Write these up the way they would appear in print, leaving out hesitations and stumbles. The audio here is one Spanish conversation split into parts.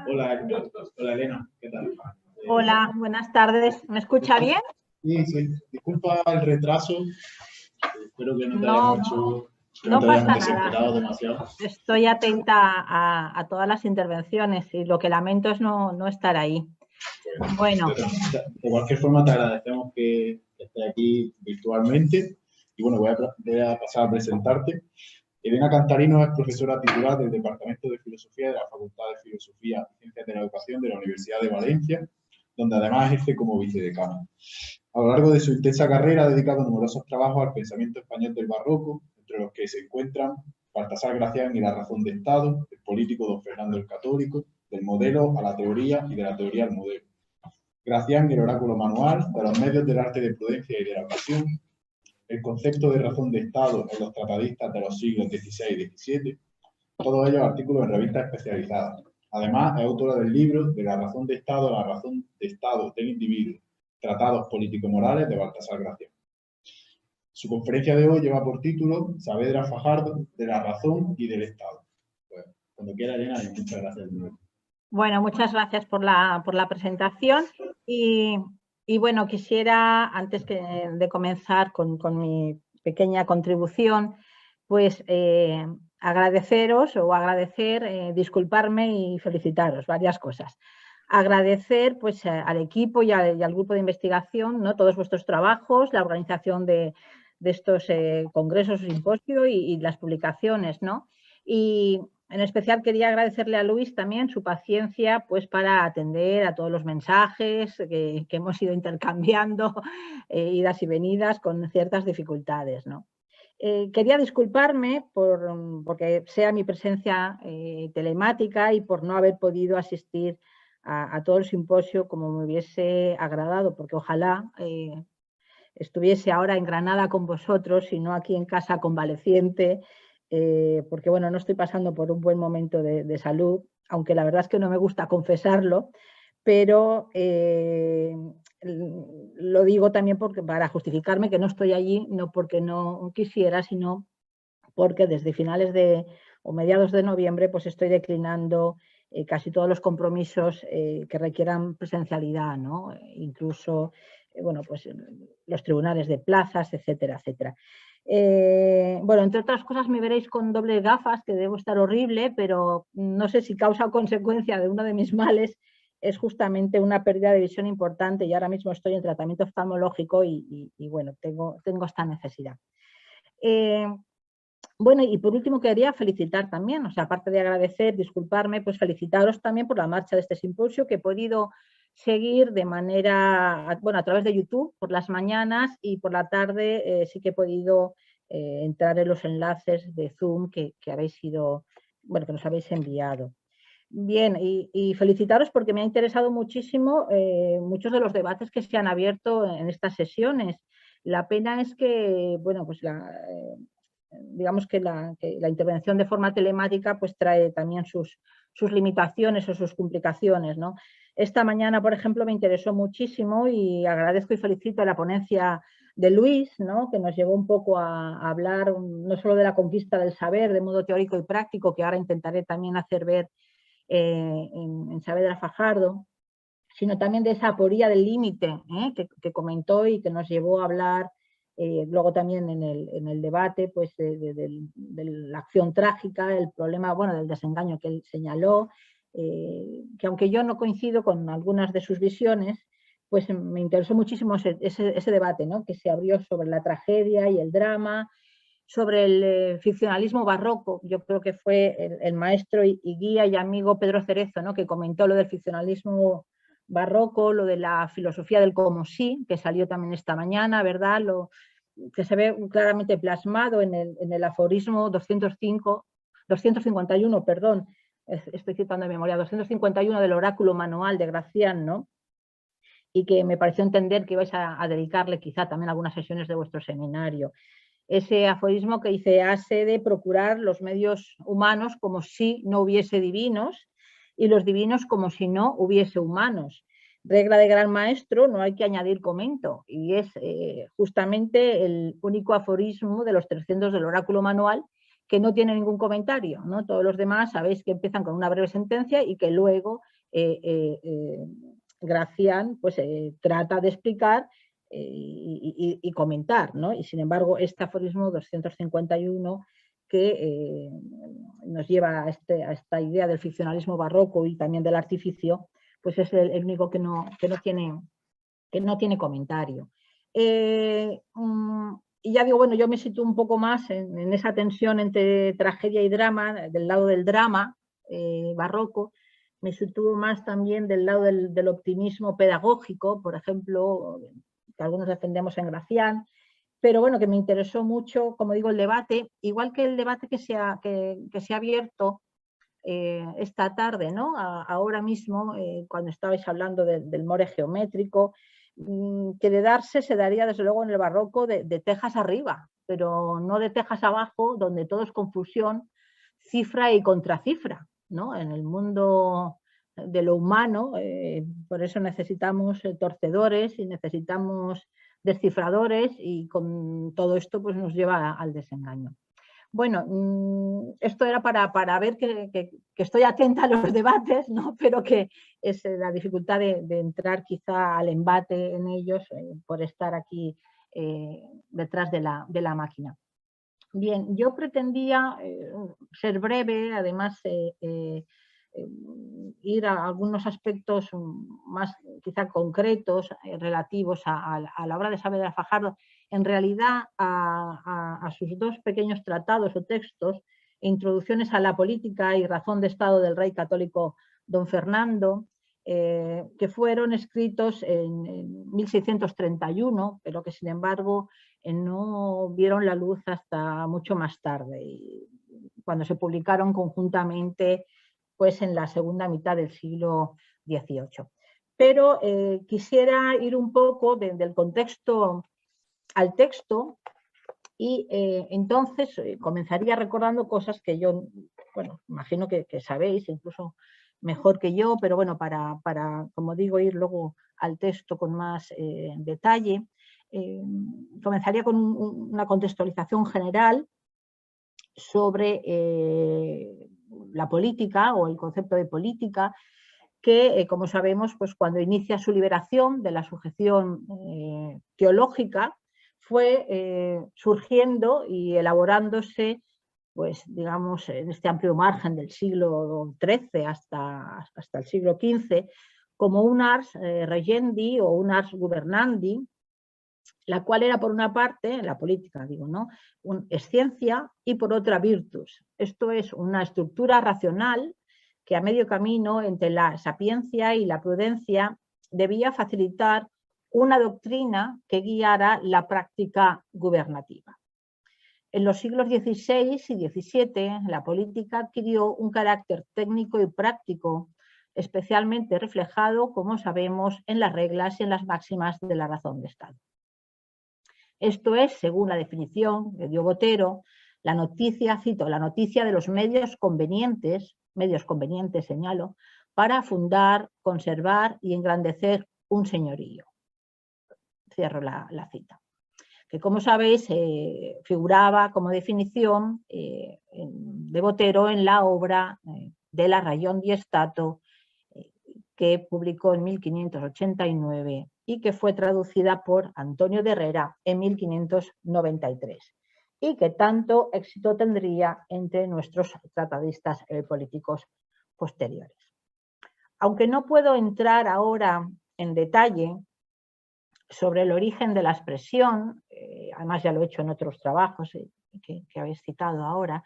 Hola, hola Elena, ¿qué tal? Hola, buenas tardes. ¿Me escucha bien? Sí, sí, disculpa el retraso, espero que no te No, hayamos hecho, que no no te hayamos pasa nada. desesperado demasiado. Estoy atenta a todas las intervenciones y lo que lamento es no estar ahí. Bueno. De cualquier forma te agradecemos que estés aquí virtualmente y bueno, voy a pasar a presentarte. Elena Cantarino es profesora titular del Departamento de Filosofía de la Facultad de Filosofía y Ciencias de la Educación de la Universidad de Valencia, donde además ejerce como vicedecana. A lo largo de su intensa carrera ha dedicado numerosos trabajos al pensamiento español del barroco, entre los que se encuentran Baltasar Gracián y la razón de Estado, el político don Fernando el Católico, del modelo a la teoría y de la teoría al modelo. Gracián y el oráculo manual, de los medios del arte de prudencia y de la ocasión, el concepto de razón de Estado en los tratadistas de los siglos XVI y XVII, todos ellos artículos en revistas especializadas. Además, es autora del libro De la razón de Estado a la razón de Estado del individuo, Tratados político-morales de Baltasar Gracián. Su conferencia de hoy lleva por título Saavedra Fajardo, de la razón y del Estado. Pues, cuando quiera, Elena, y muchas gracias. Bueno, muchas gracias por la presentación y bueno, quisiera, antes de comenzar con mi pequeña contribución, pues agradeceros o disculparme y felicitaros, varias cosas. Agradecer pues al equipo y al grupo de investigación, ¿no? Todos vuestros trabajos, la organización de estos congresos o simposios y las publicaciones, ¿no? Y en especial quería agradecerle a Luis también su paciencia pues para atender a todos los mensajes que hemos ido intercambiando, idas y venidas con ciertas dificultades, ¿no? Quería disculparme porque sea mi presencia telemática y por no haber podido asistir a todo el simposio como me hubiese agradado, porque ojalá estuviese ahora en Granada con vosotros y no aquí en casa convaleciente, porque bueno, no estoy pasando por un buen momento de salud, aunque la verdad es que no me gusta confesarlo, pero lo digo también para justificarme que no estoy allí, no porque no quisiera, sino porque desde finales o mediados de noviembre pues estoy declinando casi todos los compromisos que requieran presencialidad, ¿no? Incluso bueno, pues los tribunales de plazas, etcétera, etcétera. Bueno, entre otras cosas me veréis con dobles gafas, que debo estar horrible, pero no sé si causa o consecuencia de uno de mis males es justamente una pérdida de visión importante y ahora mismo estoy en tratamiento oftalmológico y bueno, tengo esta necesidad. Bueno, y por último quería felicitar también, o sea, aparte de agradecer, disculparme, pues felicitaros también por la marcha de este simposio que he podido seguir de manera, bueno, a través de YouTube por las mañanas y por la tarde sí que he podido entrar en los enlaces de Zoom que habéis sido, bueno, que nos habéis enviado. Bien, y felicitaros porque me ha interesado muchísimo muchos de los debates que se han abierto en estas sesiones. La pena es que, bueno, pues digamos que la intervención de forma telemática pues trae también sus limitaciones o sus complicaciones, ¿no? Esta mañana, por ejemplo, me interesó muchísimo y agradezco y felicito a la ponencia de Luis, ¿no? Que nos llevó un poco a hablar no solo de la conquista del saber de modo teórico y práctico, que ahora intentaré también hacer ver en Saavedra Fajardo, sino también de esa aporía del límite que comentó y que nos llevó a hablar luego también en el debate pues, de la acción trágica, el problema bueno, del desengaño que él señaló, que aunque yo no coincido con algunas de sus visiones, pues me interesó muchísimo ese debate, ¿no? Que se abrió sobre la tragedia y el drama, sobre el ficcionalismo barroco. Yo creo que fue el maestro y guía y amigo Pedro Cerezo, ¿no? Que comentó lo del ficcionalismo barroco, lo de la filosofía del como sí, que salió también esta mañana, ¿verdad? Lo que se ve claramente plasmado en el aforismo 251, perdón, estoy citando de memoria, 251 del oráculo manual de Gracián, ¿no? Y que me pareció entender que ibais a dedicarle quizá también algunas sesiones de vuestro seminario. Ese aforismo que dice, hase de procurar los medios humanos como si no hubiese divinos y los divinos como si no hubiese humanos. Regla de gran maestro, no hay que añadir comento, y es justamente el único aforismo de los 300 del oráculo manual que no tiene ningún comentario, ¿no? Todos los demás sabéis que empiezan con una breve sentencia y que luego Gracián pues, trata de explicar y comentar, ¿no? Y sin embargo, este aforismo 251 que nos lleva a esta idea del ficcionalismo barroco y también del artificio, pues es el único que no tiene comentario. Y ya digo, bueno, yo me sitúo un poco más en esa tensión entre tragedia y drama, del lado del drama barroco. Me sitúo más también del lado del optimismo pedagógico, por ejemplo, que algunos defendemos en Gracián, pero bueno, que me interesó mucho, como digo, el debate, igual que el debate que se ha abierto esta tarde, ¿no? Ahora mismo, cuando estabais hablando del more geométrico, que de darse se daría desde luego en el barroco de tejas arriba, pero no de tejas abajo, donde todo es confusión, cifra y contracifra, ¿no? En el mundo de lo humano, por eso necesitamos torcedores y necesitamos descifradores, y con todo esto pues nos lleva al desengaño. Bueno, esto era para ver que estoy atenta a los debates, ¿no? Pero que es la dificultad de entrar quizá al embate en ellos por estar aquí detrás de la máquina. Bien, yo pretendía ser breve, además ir a algunos aspectos más quizá concretos relativos a la obra de Saavedra Fajardo, en realidad a sus dos pequeños tratados o textos, Introducciones a la política y razón de Estado del rey católico don Fernando, que fueron escritos en 1631, pero que sin embargo no vieron la luz hasta mucho más tarde, cuando se publicaron conjuntamente pues, en la segunda mitad del siglo XVIII. Pero quisiera ir un poco del contexto al texto y entonces comenzaría recordando cosas que yo, bueno, imagino que sabéis, incluso mejor que yo, pero bueno, para como digo, ir luego al texto con más detalle. Comenzaría con una contextualización general sobre la política o el concepto de política, que, como sabemos, pues cuando inicia su liberación de la sujeción teológica, fue surgiendo y elaborándose, pues digamos, en este amplio margen del siglo XIII hasta el siglo XV, como un ars regendi o un ars governandi, la cual era por una parte, la política digo, ¿no? Es ciencia y por otra virtus. Esto es una estructura racional que a medio camino entre la sapiencia y la prudencia debía facilitar una doctrina que guiara la práctica gubernativa. En los siglos XVI y XVII la política adquirió un carácter técnico y práctico, especialmente reflejado, como sabemos, en las reglas y en las máximas de la razón de Estado. Esto es, según la definición que dio Botero, la noticia, cito, la noticia de los medios convenientes señalo, para fundar, conservar y engrandecer un señorío. Cierro la cita. Que, como sabéis, figuraba como definición de Botero en la obra de la Ragion di Stato, que publicó en 1589 y que fue traducida por Antonio de Herrera en 1593 y que tanto éxito tendría entre nuestros tratadistas políticos posteriores. Aunque no puedo entrar ahora en detalle sobre el origen de la expresión, además ya lo he hecho en otros trabajos que habéis citado ahora,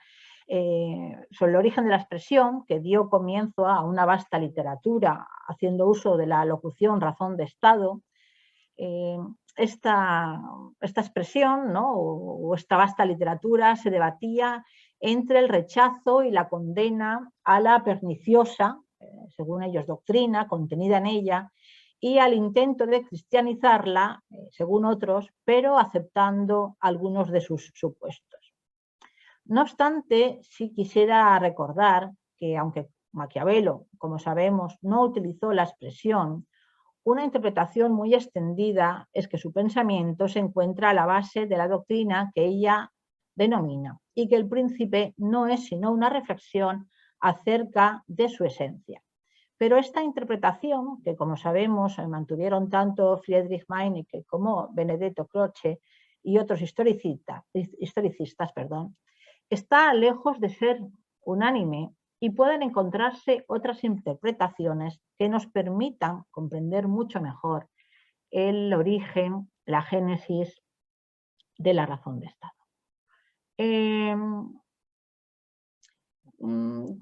sobre el origen de la expresión que dio comienzo a una vasta literatura haciendo uso de la locución razón de Estado. Esta expresión, ¿no? o esta vasta literatura se debatía entre el rechazo y la condena a la perniciosa, según ellos, doctrina contenida en ella, y al intento de cristianizarla, según otros, pero aceptando algunos de sus supuestos. No obstante, sí quisiera recordar que, aunque Maquiavelo, como sabemos, no utilizó la expresión, una interpretación muy extendida es que su pensamiento se encuentra a la base de la doctrina que ella denomina, y que el príncipe no es sino una reflexión acerca de su esencia. Pero esta interpretación, que como sabemos mantuvieron tanto Friedrich Meinecke como Benedetto Croce y otros historicistas, está lejos de ser unánime y pueden encontrarse otras interpretaciones que nos permitan comprender mucho mejor el origen, la génesis de la razón de Estado.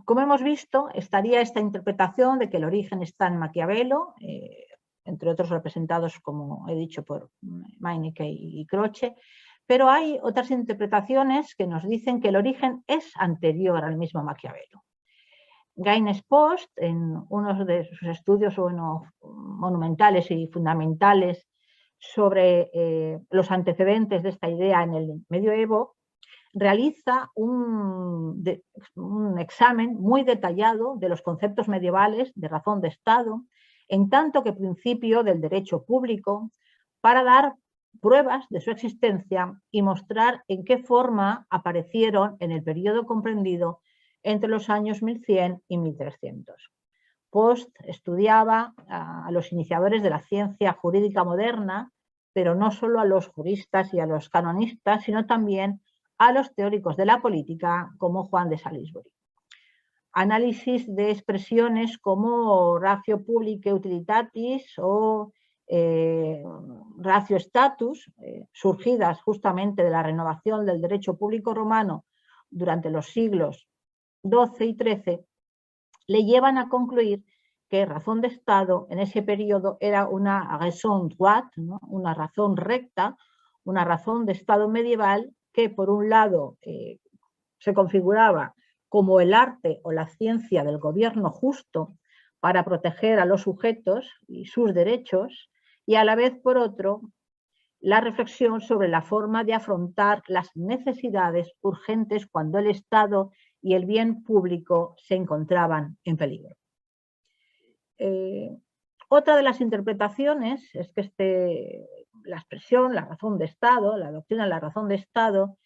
Como hemos visto, estaría esta interpretación de que el origen está en Maquiavelo, entre otros representados, como he dicho, por Meinecke y Croce, pero hay otras interpretaciones que nos dicen que el origen es anterior al mismo Maquiavelo. Gaines Post, en uno de sus estudios monumentales y fundamentales sobre los antecedentes de esta idea en el medioevo, realiza un examen muy detallado de los conceptos medievales de razón de Estado, en tanto que principio del derecho público, para dar pruebas de su existencia y mostrar en qué forma aparecieron en el periodo comprendido entre los años 1100 y 1300. Post estudiaba a los iniciadores de la ciencia jurídica moderna, pero no solo a los juristas y a los canonistas, sino también a los teóricos de la política como Juan de Salisbury. Análisis de expresiones como ratio publicae utilitatis o ratio status, surgidas justamente de la renovación del derecho público romano durante los siglos XII y XIII, le llevan a concluir que razón de Estado en ese periodo era una raison droite, ¿no? Una razón recta, una razón de Estado medieval que por un lado se configuraba como el arte o la ciencia del gobierno justo para proteger a los sujetos y sus derechos, y a la vez por otro la reflexión sobre la forma de afrontar las necesidades urgentes cuando el Estado y el bien público se encontraban en peligro. Otra de las interpretaciones es que la expresión, la razón de Estado, la doctrina de la razón de Estado,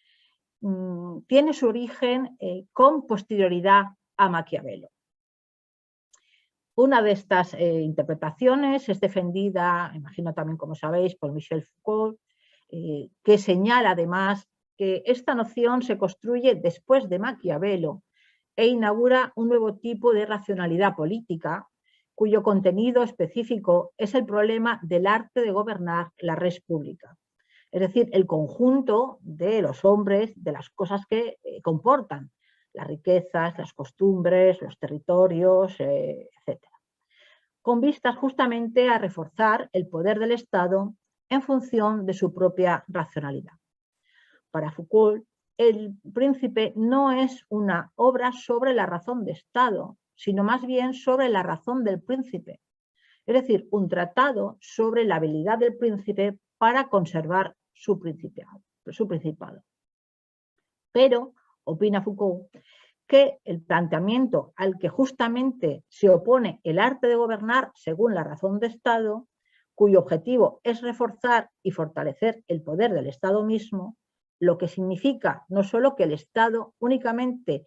tiene su origen con posterioridad a Maquiavelo. Una de estas interpretaciones es defendida, imagino también como sabéis, por Michel Foucault, que señala además que esta noción se construye después de Maquiavelo e inaugura un nuevo tipo de racionalidad política cuyo contenido específico es el problema del arte de gobernar la res pública. Es decir, el conjunto de los hombres, de las cosas que comportan, las riquezas, las costumbres, los territorios, etc. Con vistas justamente a reforzar el poder del Estado en función de su propia racionalidad. Para Foucault, el príncipe no es una obra sobre la razón de Estado, sino más bien sobre la razón del príncipe. Es decir, un tratado sobre la habilidad del príncipe para conservar su principado. Pero, opina Foucault, que el planteamiento al que justamente se opone el arte de gobernar según la razón de Estado, cuyo objetivo es reforzar y fortalecer el poder del Estado mismo, lo que significa no solo que el Estado únicamente,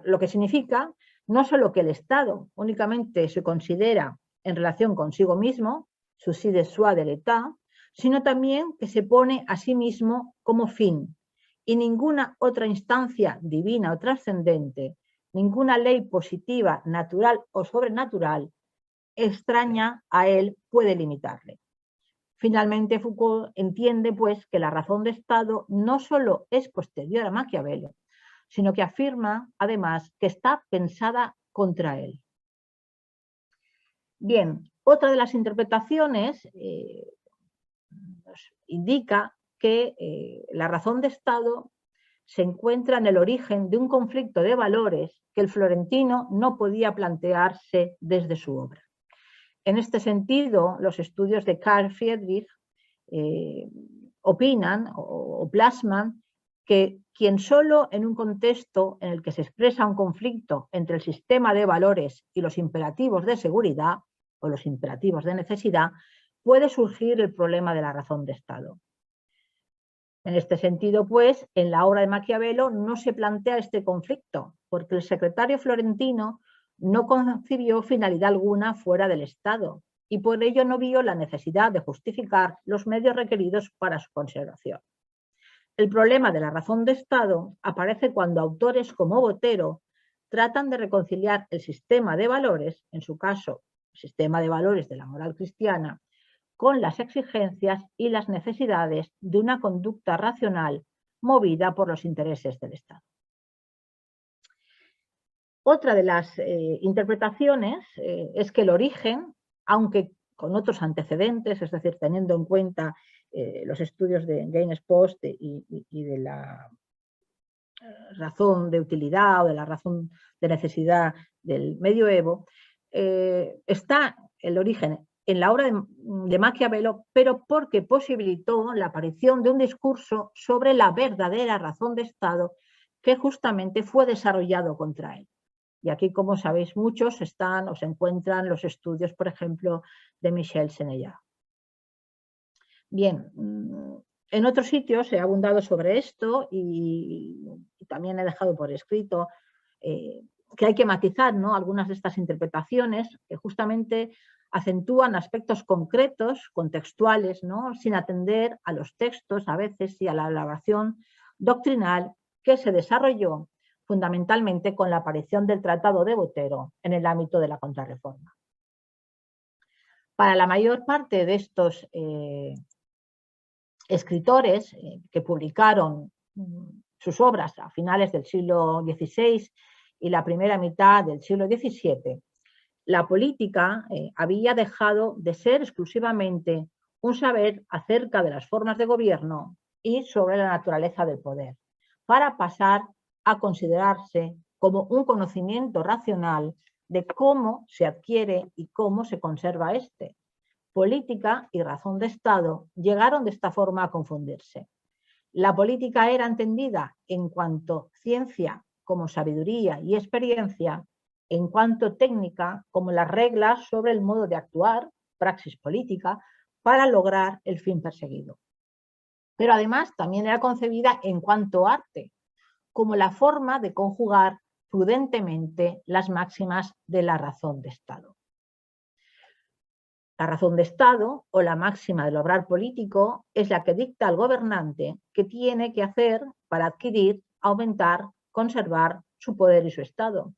lo que significa no solo que el Estado únicamente se considera en relación consigo mismo, souci de soi de l'État, sino también que se pone a sí mismo como fin, y ninguna otra instancia divina o trascendente, ninguna ley positiva, natural o sobrenatural, extraña a él puede limitarle. Finalmente, Foucault entiende, pues, que la razón de Estado no solo es posterior a Maquiavelo, sino que afirma, además, que está pensada contra él. Bien, otra de las interpretaciones nos indica que la razón de Estado se encuentra en el origen de un conflicto de valores que el florentino no podía plantearse desde su obra. En este sentido, los estudios de Carl Friedrich opinan o plasman que quien solo en un contexto en el que se expresa un conflicto entre el sistema de valores y los imperativos de seguridad o los imperativos de necesidad, puede surgir el problema de la razón de Estado. En este sentido, pues, en la obra de Maquiavelo no se plantea este conflicto, porque el secretario florentino no concibió finalidad alguna fuera del Estado y por ello no vio la necesidad de justificar los medios requeridos para su conservación. El problema de la razón de Estado aparece cuando autores como Botero tratan de reconciliar el sistema de valores, en su caso, el sistema de valores de la moral cristiana, con las exigencias y las necesidades de una conducta racional movida por los intereses del Estado. Otra de las interpretaciones es que el origen, aunque con otros antecedentes, es decir, teniendo en cuenta los estudios de James Post y de la razón de utilidad o de la razón de necesidad del medioevo, está el origen en la obra de Maquiavelo, pero porque posibilitó la aparición de un discurso sobre la verdadera razón de Estado que justamente fue desarrollado contra él. Y aquí, como sabéis muchos, están o se encuentran los estudios, por ejemplo, de Michel Senellat. Bien, en otros sitios he abundado sobre esto y también he dejado por escrito que hay que matizar, ¿no?, algunas de estas interpretaciones que justamente acentúan aspectos concretos, contextuales, ¿no?, sin atender a los textos a veces y a la elaboración doctrinal que se desarrolló fundamentalmente con la aparición del Tratado de Botero en el ámbito de la Contrarreforma. Para la mayor parte de estos escritores que publicaron sus obras a finales del siglo XVI y la primera mitad del siglo XVII, la política había dejado de ser exclusivamente un saber acerca de las formas de gobierno y sobre la naturaleza del poder, para pasar a considerarse como un conocimiento racional de cómo se adquiere y cómo se conserva este. Política y razón de Estado llegaron de esta forma a confundirse. La política era entendida en cuanto ciencia como sabiduría y experiencia, en cuanto técnica como las reglas sobre el modo de actuar, praxis política, para lograr el fin perseguido. Pero además también era concebida en cuanto arte, como la forma de conjugar prudentemente las máximas de la razón de Estado. La razón de Estado o la máxima del obrar político es la que dicta al gobernante qué tiene que hacer para adquirir, aumentar, conservar su poder y su estado.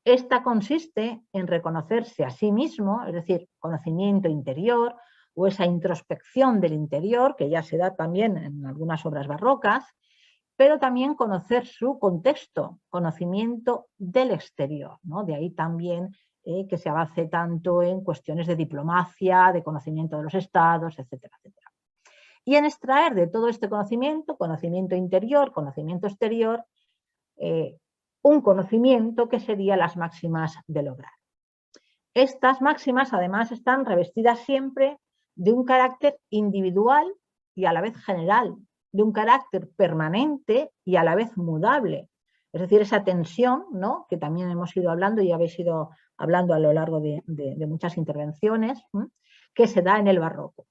Esta consiste en reconocerse a sí mismo, es decir, conocimiento interior o esa introspección del interior, que ya se da también en algunas obras barrocas, pero también conocer su contexto, conocimiento del exterior, ¿no? De ahí también que se avance tanto en cuestiones de diplomacia, de conocimiento de los estados, etcétera, etcétera. Y en extraer de todo este conocimiento, conocimiento interior, conocimiento exterior, un conocimiento que sería las máximas del obrar. Estas máximas además están revestidas siempre de un carácter individual y a la vez general, de un carácter permanente y a la vez mudable. Es decir, esa tensión, ¿no?, que también hemos ido hablando y habéis ido hablando a lo largo de muchas intervenciones, que se da en el barroco.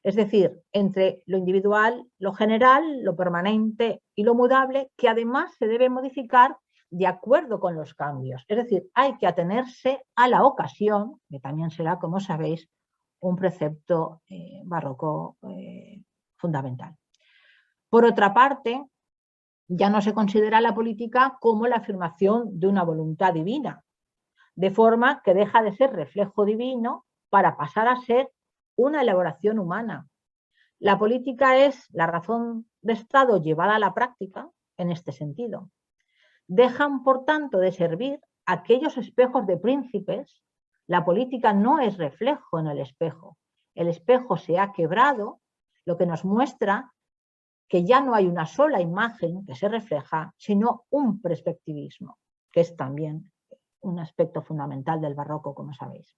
Es decir, entre lo individual, lo general, lo permanente y lo mudable, que además se debe modificar de acuerdo con los cambios. Es decir, hay que atenerse a la ocasión, que también será, como sabéis, un precepto barroco fundamental. Por otra parte, ya no se considera la política como la afirmación de una voluntad divina, de forma que deja de ser reflejo divino para pasar a ser una elaboración humana. La política es la razón de Estado llevada a la práctica en este sentido. Dejan, por tanto, de servir aquellos espejos de príncipes. La política no es reflejo en el espejo. El espejo se ha quebrado, lo que nos muestra que ya no hay una sola imagen que se refleja, sino un perspectivismo, que es también un aspecto fundamental del barroco, como sabéis.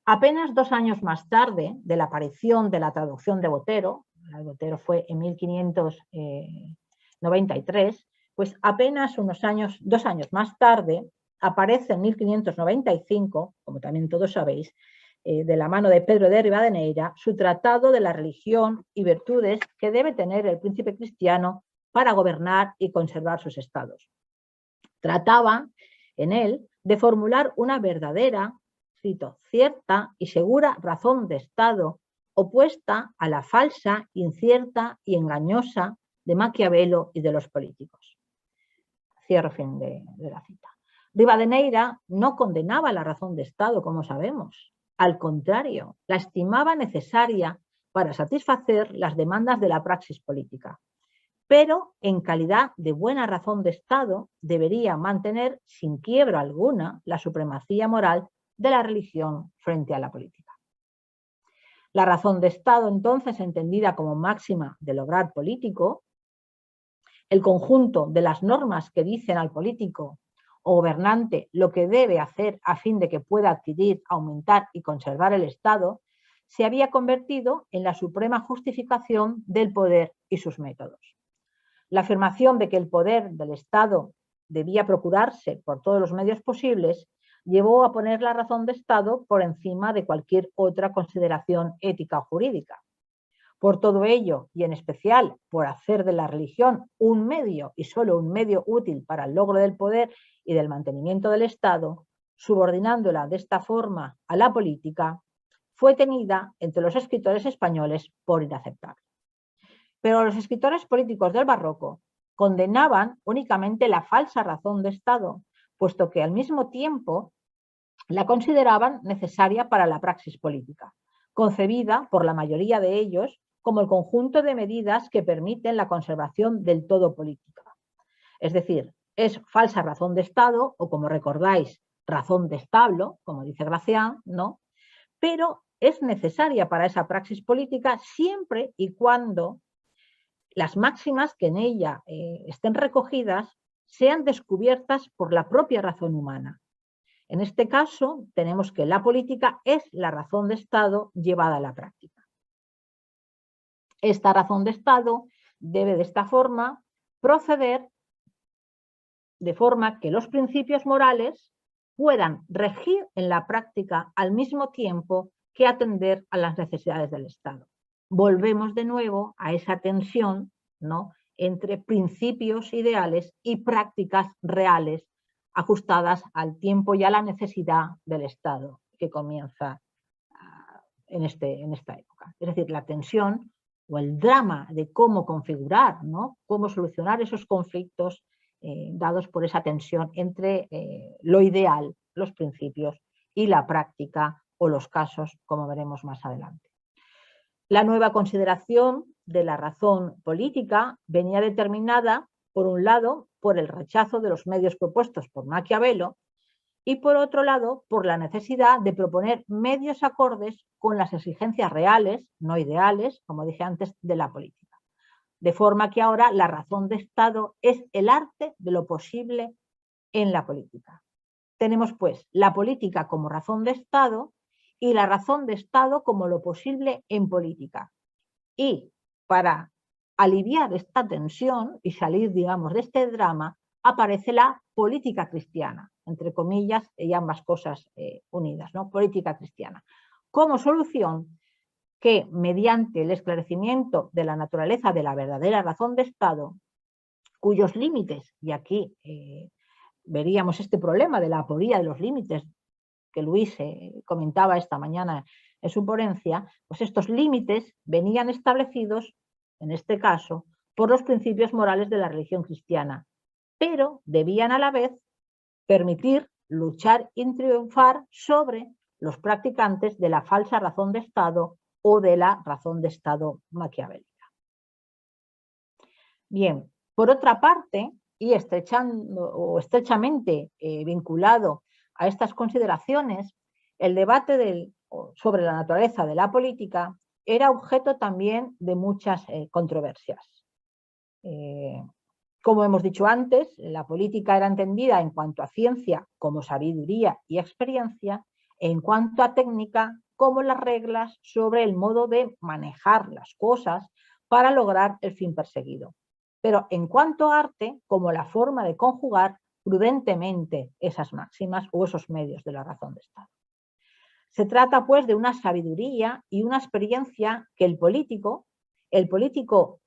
Apenas 2 años más tarde de la aparición de la traducción de Botero, la de Botero fue en 1593, pues apenas 2 años más tarde aparece en 1595, como también todos sabéis, de la mano de Pedro de Rivadeneira, su tratado de la religión y virtudes que debe tener el príncipe cristiano para gobernar y conservar sus estados. Trataba en él de formular una verdadera, cito, cierta y segura razón de Estado, opuesta a la falsa, incierta y engañosa de Maquiavelo y de los políticos. Cierro fin de la cita. Rivadeneira no condenaba la razón de Estado, como sabemos. Al contrario, la estimaba necesaria para satisfacer las demandas de la praxis política. Pero en calidad de buena razón de Estado debería mantener sin quiebra alguna la supremacía moral de la religión frente a la política. La razón de Estado, entonces, entendida como máxima del obrar político, el conjunto de las normas que dicen al político o gobernante lo que debe hacer a fin de que pueda adquirir, aumentar y conservar el Estado, se había convertido en la suprema justificación del poder y sus métodos. La afirmación de que el poder del Estado debía procurarse por todos los medios posibles llevó a poner la razón de Estado por encima de cualquier otra consideración ética o jurídica. Por todo ello, y en especial por hacer de la religión un medio y solo un medio útil para el logro del poder y del mantenimiento del Estado, subordinándola de esta forma a la política, fue tenida entre los escritores españoles por inaceptable. Pero los escritores políticos del barroco condenaban únicamente la falsa razón de Estado, puesto que al mismo tiempo la consideraban necesaria para la praxis política, concebida por la mayoría de ellos como el conjunto de medidas que permiten la conservación del todo política. Es decir, es falsa razón de Estado, o como recordáis, razón de establo, como dice Gracián, ¿no? Pero es necesaria para esa praxis política siempre y cuando las máximas que en ella estén recogidas sean descubiertas por la propia razón humana. En este caso, tenemos que la política es la razón de Estado llevada a la práctica. Esta razón de Estado debe de esta forma proceder de forma que los principios morales puedan regir en la práctica al mismo tiempo que atender a las necesidades del Estado. Volvemos de nuevo a esa tensión, ¿no?, entre principios ideales y prácticas reales ajustadas al tiempo y a la necesidad del Estado que comienza en esta época. Es decir, la tensión o el drama de cómo configurar, ¿no?, cómo solucionar esos conflictos dados por esa tensión entre lo ideal, los principios, y la práctica o los casos, como veremos más adelante. La nueva consideración de la razón política venía determinada, por un lado, por el rechazo de los medios propuestos por Maquiavelo y, por otro lado, por la necesidad de proponer medios acordes con las exigencias reales, no ideales, como dije antes, de la política. De forma que ahora la razón de Estado es el arte de lo posible en la política. Tenemos, pues, la política como razón de Estado y la razón de Estado como lo posible en política. Y para aliviar esta tensión y salir, digamos, de este drama, aparece la política cristiana, entre comillas, y ambas cosas unidas, ¿no? Política cristiana, como solución que, mediante el esclarecimiento de la naturaleza de la verdadera razón de Estado, cuyos límites, y aquí veríamos este problema de la aporía de los límites que Luis comentaba esta mañana en su ponencia, pues estos límites venían establecidos, en este caso, por los principios morales de la religión cristiana, pero debían a la vez permitir luchar y triunfar sobre los practicantes de la falsa razón de Estado o de la razón de Estado maquiavélica. Bien, por otra parte, y estrechamente vinculado a estas consideraciones, el debate sobre la naturaleza de la política era objeto también de muchas controversias. Como hemos dicho antes, la política era entendida en cuanto a ciencia como sabiduría y experiencia, e en cuanto a técnica como las reglas sobre el modo de manejar las cosas para lograr el fin perseguido. Pero en cuanto a arte, como la forma de conjugar prudentemente esas máximas o esos medios de la razón de Estado. Se trata, pues, de una sabiduría y una experiencia que el político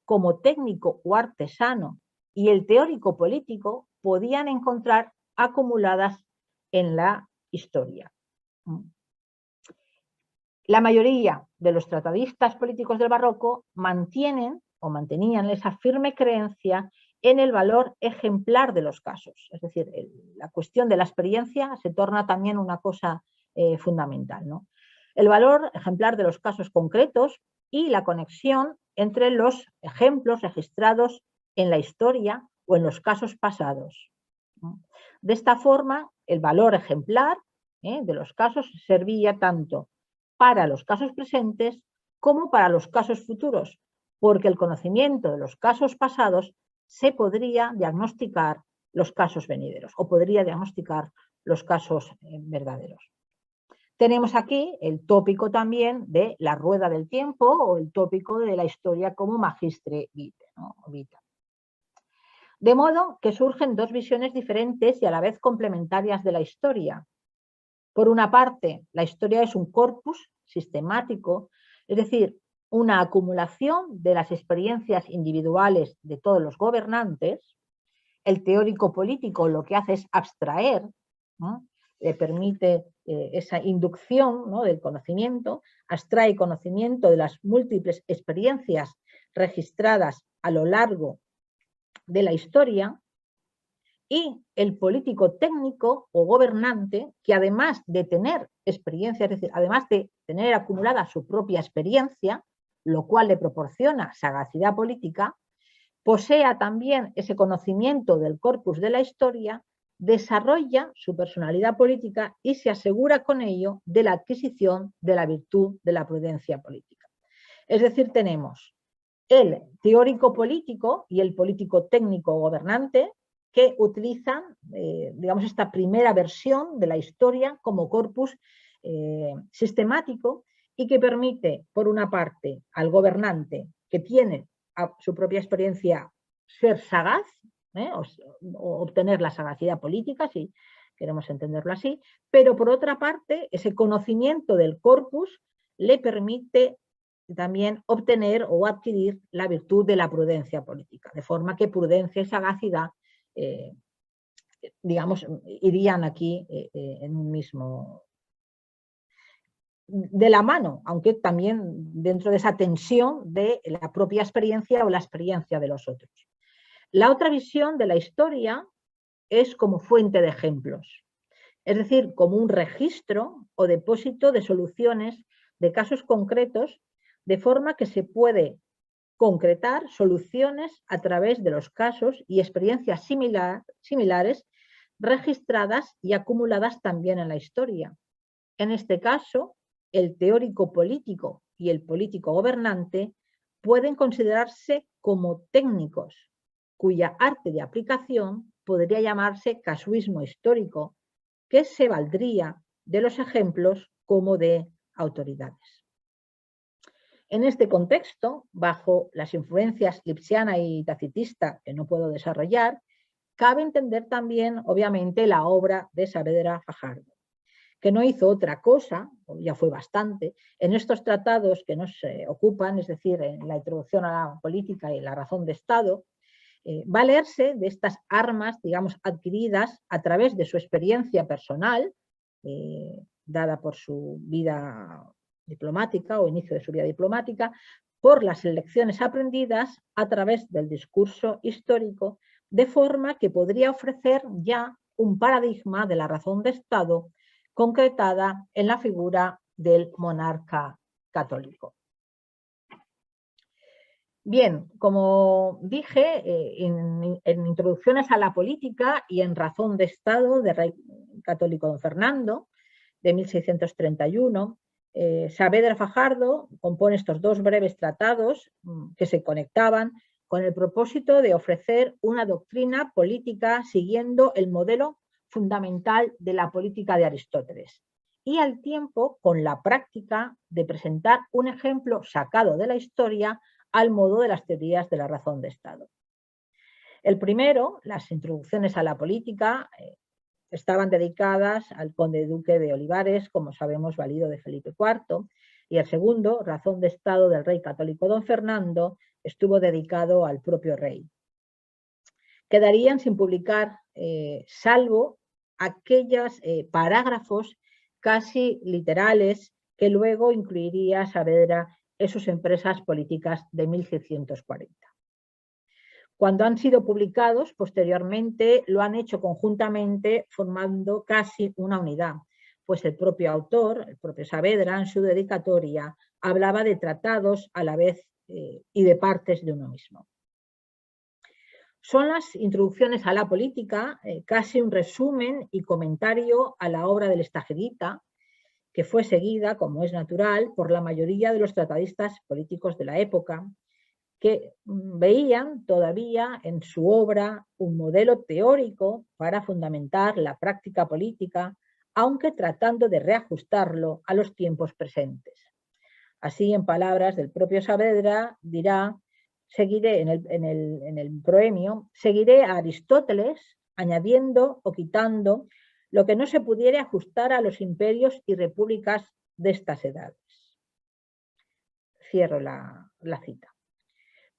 como técnico o artesano y el teórico político podían encontrar acumuladas en la historia. La mayoría de los tratadistas políticos del barroco mantenían esa firme creencia en el valor ejemplar de los casos. Es decir, la cuestión de la experiencia se torna también una cosa fundamental, ¿no? El valor ejemplar de los casos concretos y la conexión entre los ejemplos registrados en la historia o en los casos pasados. De esta forma, el valor ejemplar de los casos servía tanto para los casos presentes como para los casos futuros, porque el conocimiento de los casos pasados se podría diagnosticar los casos venideros o podría diagnosticar los casos verdaderos. Tenemos aquí el tópico también de la rueda del tiempo o el tópico de la historia como magistre vitae, ¿no? De modo que surgen dos visiones diferentes y a la vez complementarias de la historia. Por una parte, la historia es un corpus sistemático, es decir, una acumulación de las experiencias individuales de todos los gobernantes. El teórico político lo que hace es abstraer, ¿no? Le permite esa inducción, ¿no?, del conocimiento, abstrae conocimiento de las múltiples experiencias registradas a lo largo de la historia, y el político técnico o gobernante, que además de tener experiencia, es decir, además de tener acumulada su propia experiencia, lo cual le proporciona sagacidad política, posea también ese conocimiento del corpus de la historia, desarrolla su personalidad política y se asegura con ello de la adquisición de la virtud de la prudencia política. Es decir, tenemos el teórico político y el político técnico gobernante, que utilizan, digamos, esta primera versión de la historia como corpus sistemático y que permite, por una parte, al gobernante que tiene su propia experiencia ser sagaz, o obtener la sagacidad política, si queremos entenderlo así, pero por otra parte, ese conocimiento del corpus le permite también obtener o adquirir la virtud de la prudencia política, de forma que prudencia y sagacidad digamos, irían aquí en un mismo, de la mano, aunque también dentro de esa tensión de la propia experiencia o la experiencia de los otros. La otra visión de la historia es como fuente de ejemplos, es decir, como un registro o depósito de soluciones de casos concretos, de forma que se puede concretar soluciones a través de los casos y experiencias similares registradas y acumuladas también en la historia. En este caso, el teórico político y el político gobernante pueden considerarse como técnicos, cuya arte de aplicación podría llamarse casuismo histórico, que se valdría de los ejemplos como de autoridades. En este contexto, bajo las influencias lipsiana y tacitista que no puedo desarrollar, cabe entender también, obviamente, la obra de Saavedra Fajardo, que no hizo otra cosa, o ya fue bastante, en estos tratados que nos ocupan, es decir, en la introducción a la política y la razón de Estado, valerse de estas armas, digamos, adquiridas a través de su experiencia personal, dada por su vida diplomática o inicio de su vida diplomática, por las lecciones aprendidas a través del discurso histórico, de forma que podría ofrecer ya un paradigma de la razón de Estado concretada en la figura del monarca católico. Bien, como dije en Introducciones a la política y en Razón de Estado de Rey Católico don Fernando, de 1631, Saavedra Fajardo compone estos dos breves tratados que se conectaban con el propósito de ofrecer una doctrina política siguiendo el modelo fundamental de la política de Aristóteles y al tiempo con la práctica de presentar un ejemplo sacado de la historia al modo de las teorías de la razón de Estado. El primero, las Introducciones a la política, estaban dedicadas al conde duque de Olivares, como sabemos, valido de Felipe IV, y el segundo, razón de estado del rey católico don Fernando, estuvo dedicado al propio rey. Quedarían sin publicar, salvo aquellos parágrafos casi literales que luego incluiría Saavedra en sus empresas políticas de 1640. Cuando han sido publicados, posteriormente lo han hecho conjuntamente formando casi una unidad, pues el propio autor, el propio Saavedra, en su dedicatoria, hablaba de tratados a la vez y de partes de uno mismo. Son las introducciones a la política, casi un resumen y comentario a la obra del Estajerita, que fue seguida, como es natural, por la mayoría de los tratadistas políticos de la época, que veían todavía en su obra un modelo teórico para fundamentar la práctica política, aunque tratando de reajustarlo a los tiempos presentes. Así, en palabras del propio Saavedra, dirá: seguiré en el proemio, seguiré a Aristóteles añadiendo o quitando lo que no se pudiera ajustar a los imperios y repúblicas de estas edades. Cierro la cita.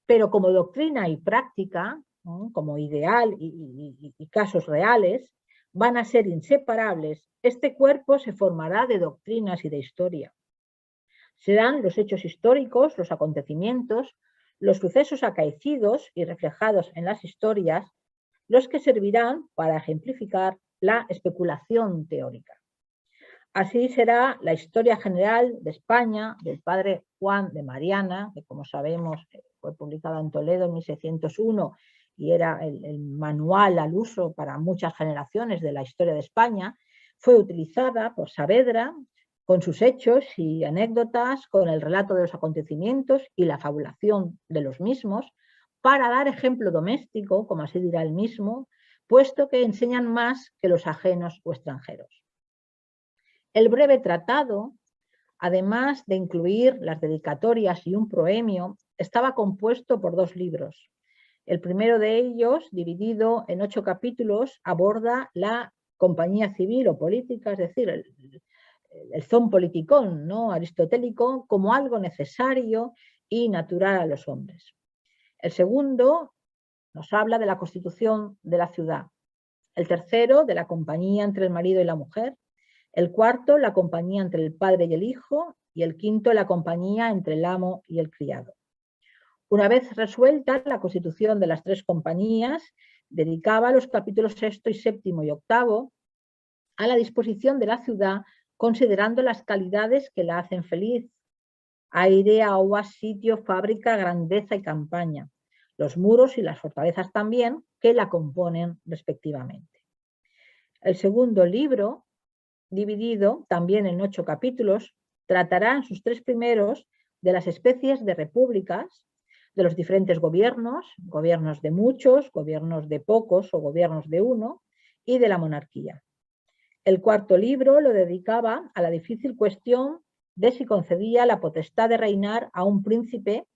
Pero como doctrina y práctica, ¿no?, como ideal y casos reales, van a ser inseparables. Este cuerpo se formará de doctrinas y de historia. Serán los hechos históricos, los acontecimientos, los sucesos acaecidos y reflejados en las historias, los que servirán para ejemplificar la especulación teórica. Así será la historia general de España del padre Juan de Mariana, que, como sabemos, fue publicada en Toledo en 1601 y era el manual al uso para muchas generaciones de la historia de España. Fue utilizada por Saavedra con sus hechos y anécdotas, con el relato de los acontecimientos y la fabulación de los mismos, para dar ejemplo doméstico, como así dirá él mismo, puesto que enseñan más que los ajenos o extranjeros. El breve tratado, además de incluir las dedicatorias y un proemio, estaba compuesto por 2 libros. El primero de ellos, dividido en 8 capítulos, aborda la compañía civil o política, es decir, el zon politikon, ¿no?, aristotélico, como algo necesario y natural a los hombres. El segundo nos habla de la constitución de la ciudad. El tercero, de la compañía entre el marido y la mujer. El cuarto, la compañía entre el padre y el hijo, y el quinto, la compañía entre el amo y el criado. Una vez resuelta la constitución de las 3 compañías, dedicaba los capítulos 6 y 7 y 8 a la disposición de la ciudad, considerando las calidades que la hacen feliz: aire, agua, sitio, fábrica, grandeza y campaña, los muros y las fortalezas también que la componen respectivamente. El segundo libro, dividido también en 8 capítulos, tratará en sus 3 primeros de las especies de repúblicas, de los diferentes gobiernos, gobiernos de muchos, gobiernos de pocos o gobiernos de uno, y de la monarquía. El cuarto libro lo dedicaba a la difícil cuestión de si concedía la potestad de reinar a un príncipe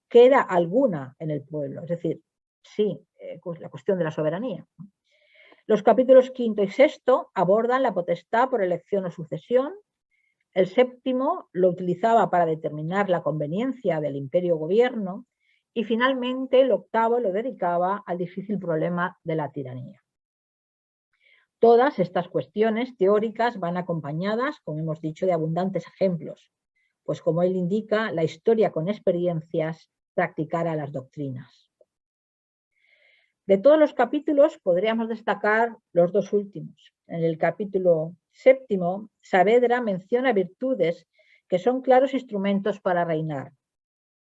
que era alguna en el pueblo, es decir, sí, la cuestión de la soberanía. Los capítulos 5 y 6 abordan la potestad por elección o sucesión. El 7 lo utilizaba para determinar la conveniencia del imperio gobierno, y finalmente el 8 lo dedicaba al difícil problema de la tiranía. Todas estas cuestiones teóricas van acompañadas, como hemos dicho, de abundantes ejemplos, pues como él indica, la historia con experiencias practicará las doctrinas. De todos los capítulos podríamos destacar los 2 últimos. En el capítulo 7, Saavedra menciona virtudes que son claros instrumentos para reinar: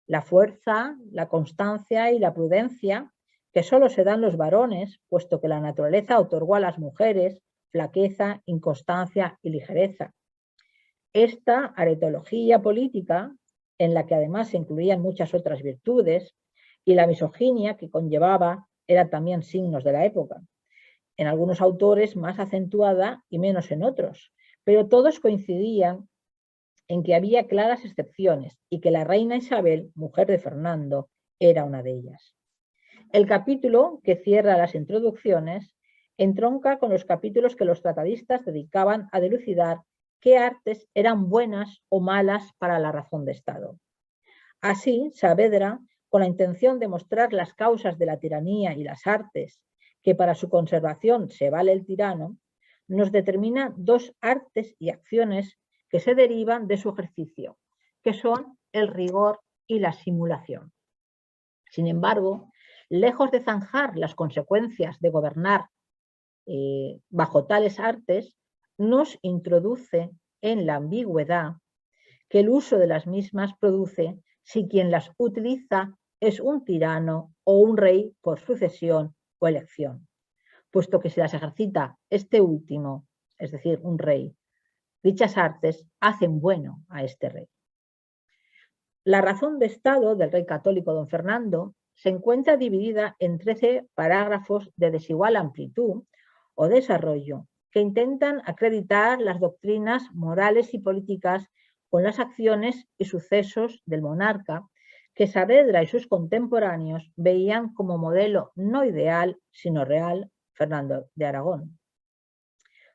la fuerza, la constancia y la prudencia, que solo se dan los varones, puesto que la naturaleza otorgó a las mujeres flaqueza, inconstancia y ligereza. Esta aretología política, en la que además se incluían muchas otras virtudes, y la misoginia que conllevaba, eran también signos de la época. En algunos autores más acentuada y menos en otros, pero todos coincidían en que había claras excepciones y que la reina Isabel, mujer de Fernando, era una de ellas. El capítulo que cierra las introducciones entronca con los capítulos que los tratadistas dedicaban a dilucidar qué artes eran buenas o malas para la razón de Estado. Así, Saavedra, con la intención de mostrar las causas de la tiranía y las artes, que para su conservación se vale el tirano, nos determina dos artes y acciones que se derivan de su ejercicio, que son el rigor y la simulación. Sin embargo, lejos de zanjar las consecuencias de gobernar bajo tales artes, nos introduce en la ambigüedad que el uso de las mismas produce si quien las utiliza es un tirano o un rey por sucesión o elección, puesto que si las ejercita este último, es decir, un rey, dichas artes hacen bueno a este rey. La razón de Estado del rey católico don Fernando se encuentra dividida en 13 parágrafos de desigual amplitud o desarrollo que intentan acreditar las doctrinas morales y políticas con las acciones y sucesos del monarca que Saavedra y sus contemporáneos veían como modelo no ideal, sino real, Fernando de Aragón.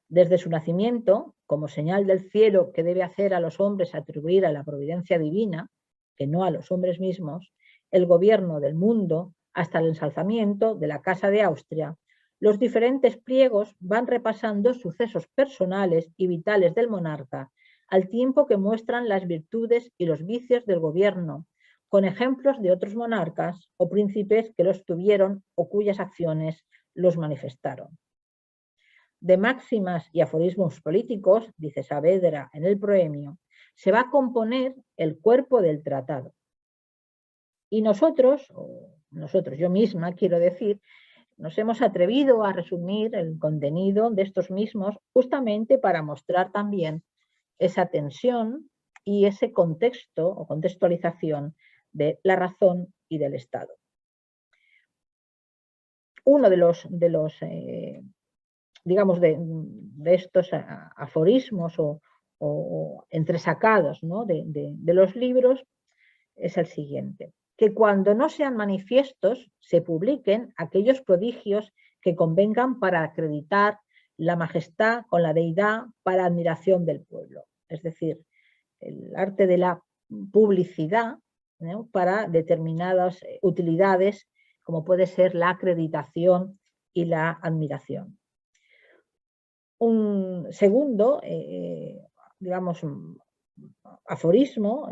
Desde su nacimiento, como señal del cielo que debe hacer a los hombres atribuir a la providencia divina, que no a los hombres mismos, el gobierno del mundo, hasta el ensalzamiento de la Casa de Austria, los diferentes pliegos van repasando sucesos personales y vitales del monarca, al tiempo que muestran las virtudes y los vicios del gobierno, con ejemplos de otros monarcas o príncipes que los tuvieron o cuyas acciones los manifestaron. De máximas y aforismos políticos, dice Saavedra en el proemio, se va a componer el cuerpo del tratado. Y nosotros, yo misma quiero decir, nos hemos atrevido a resumir el contenido de estos mismos justamente para mostrar también esa tensión y ese contexto o contextualización de la razón y del Estado. Uno de los digamos, de estos aforismos o entresacados, ¿no?, de los libros es el siguiente: que cuando no sean manifiestos se publiquen aquellos prodigios que convengan para acreditar la majestad con la deidad para admiración del pueblo. Es decir, el arte de la publicidad, ¿no?, para determinadas utilidades, como puede ser la acreditación y la admiración. Un segundo, digamos, aforismo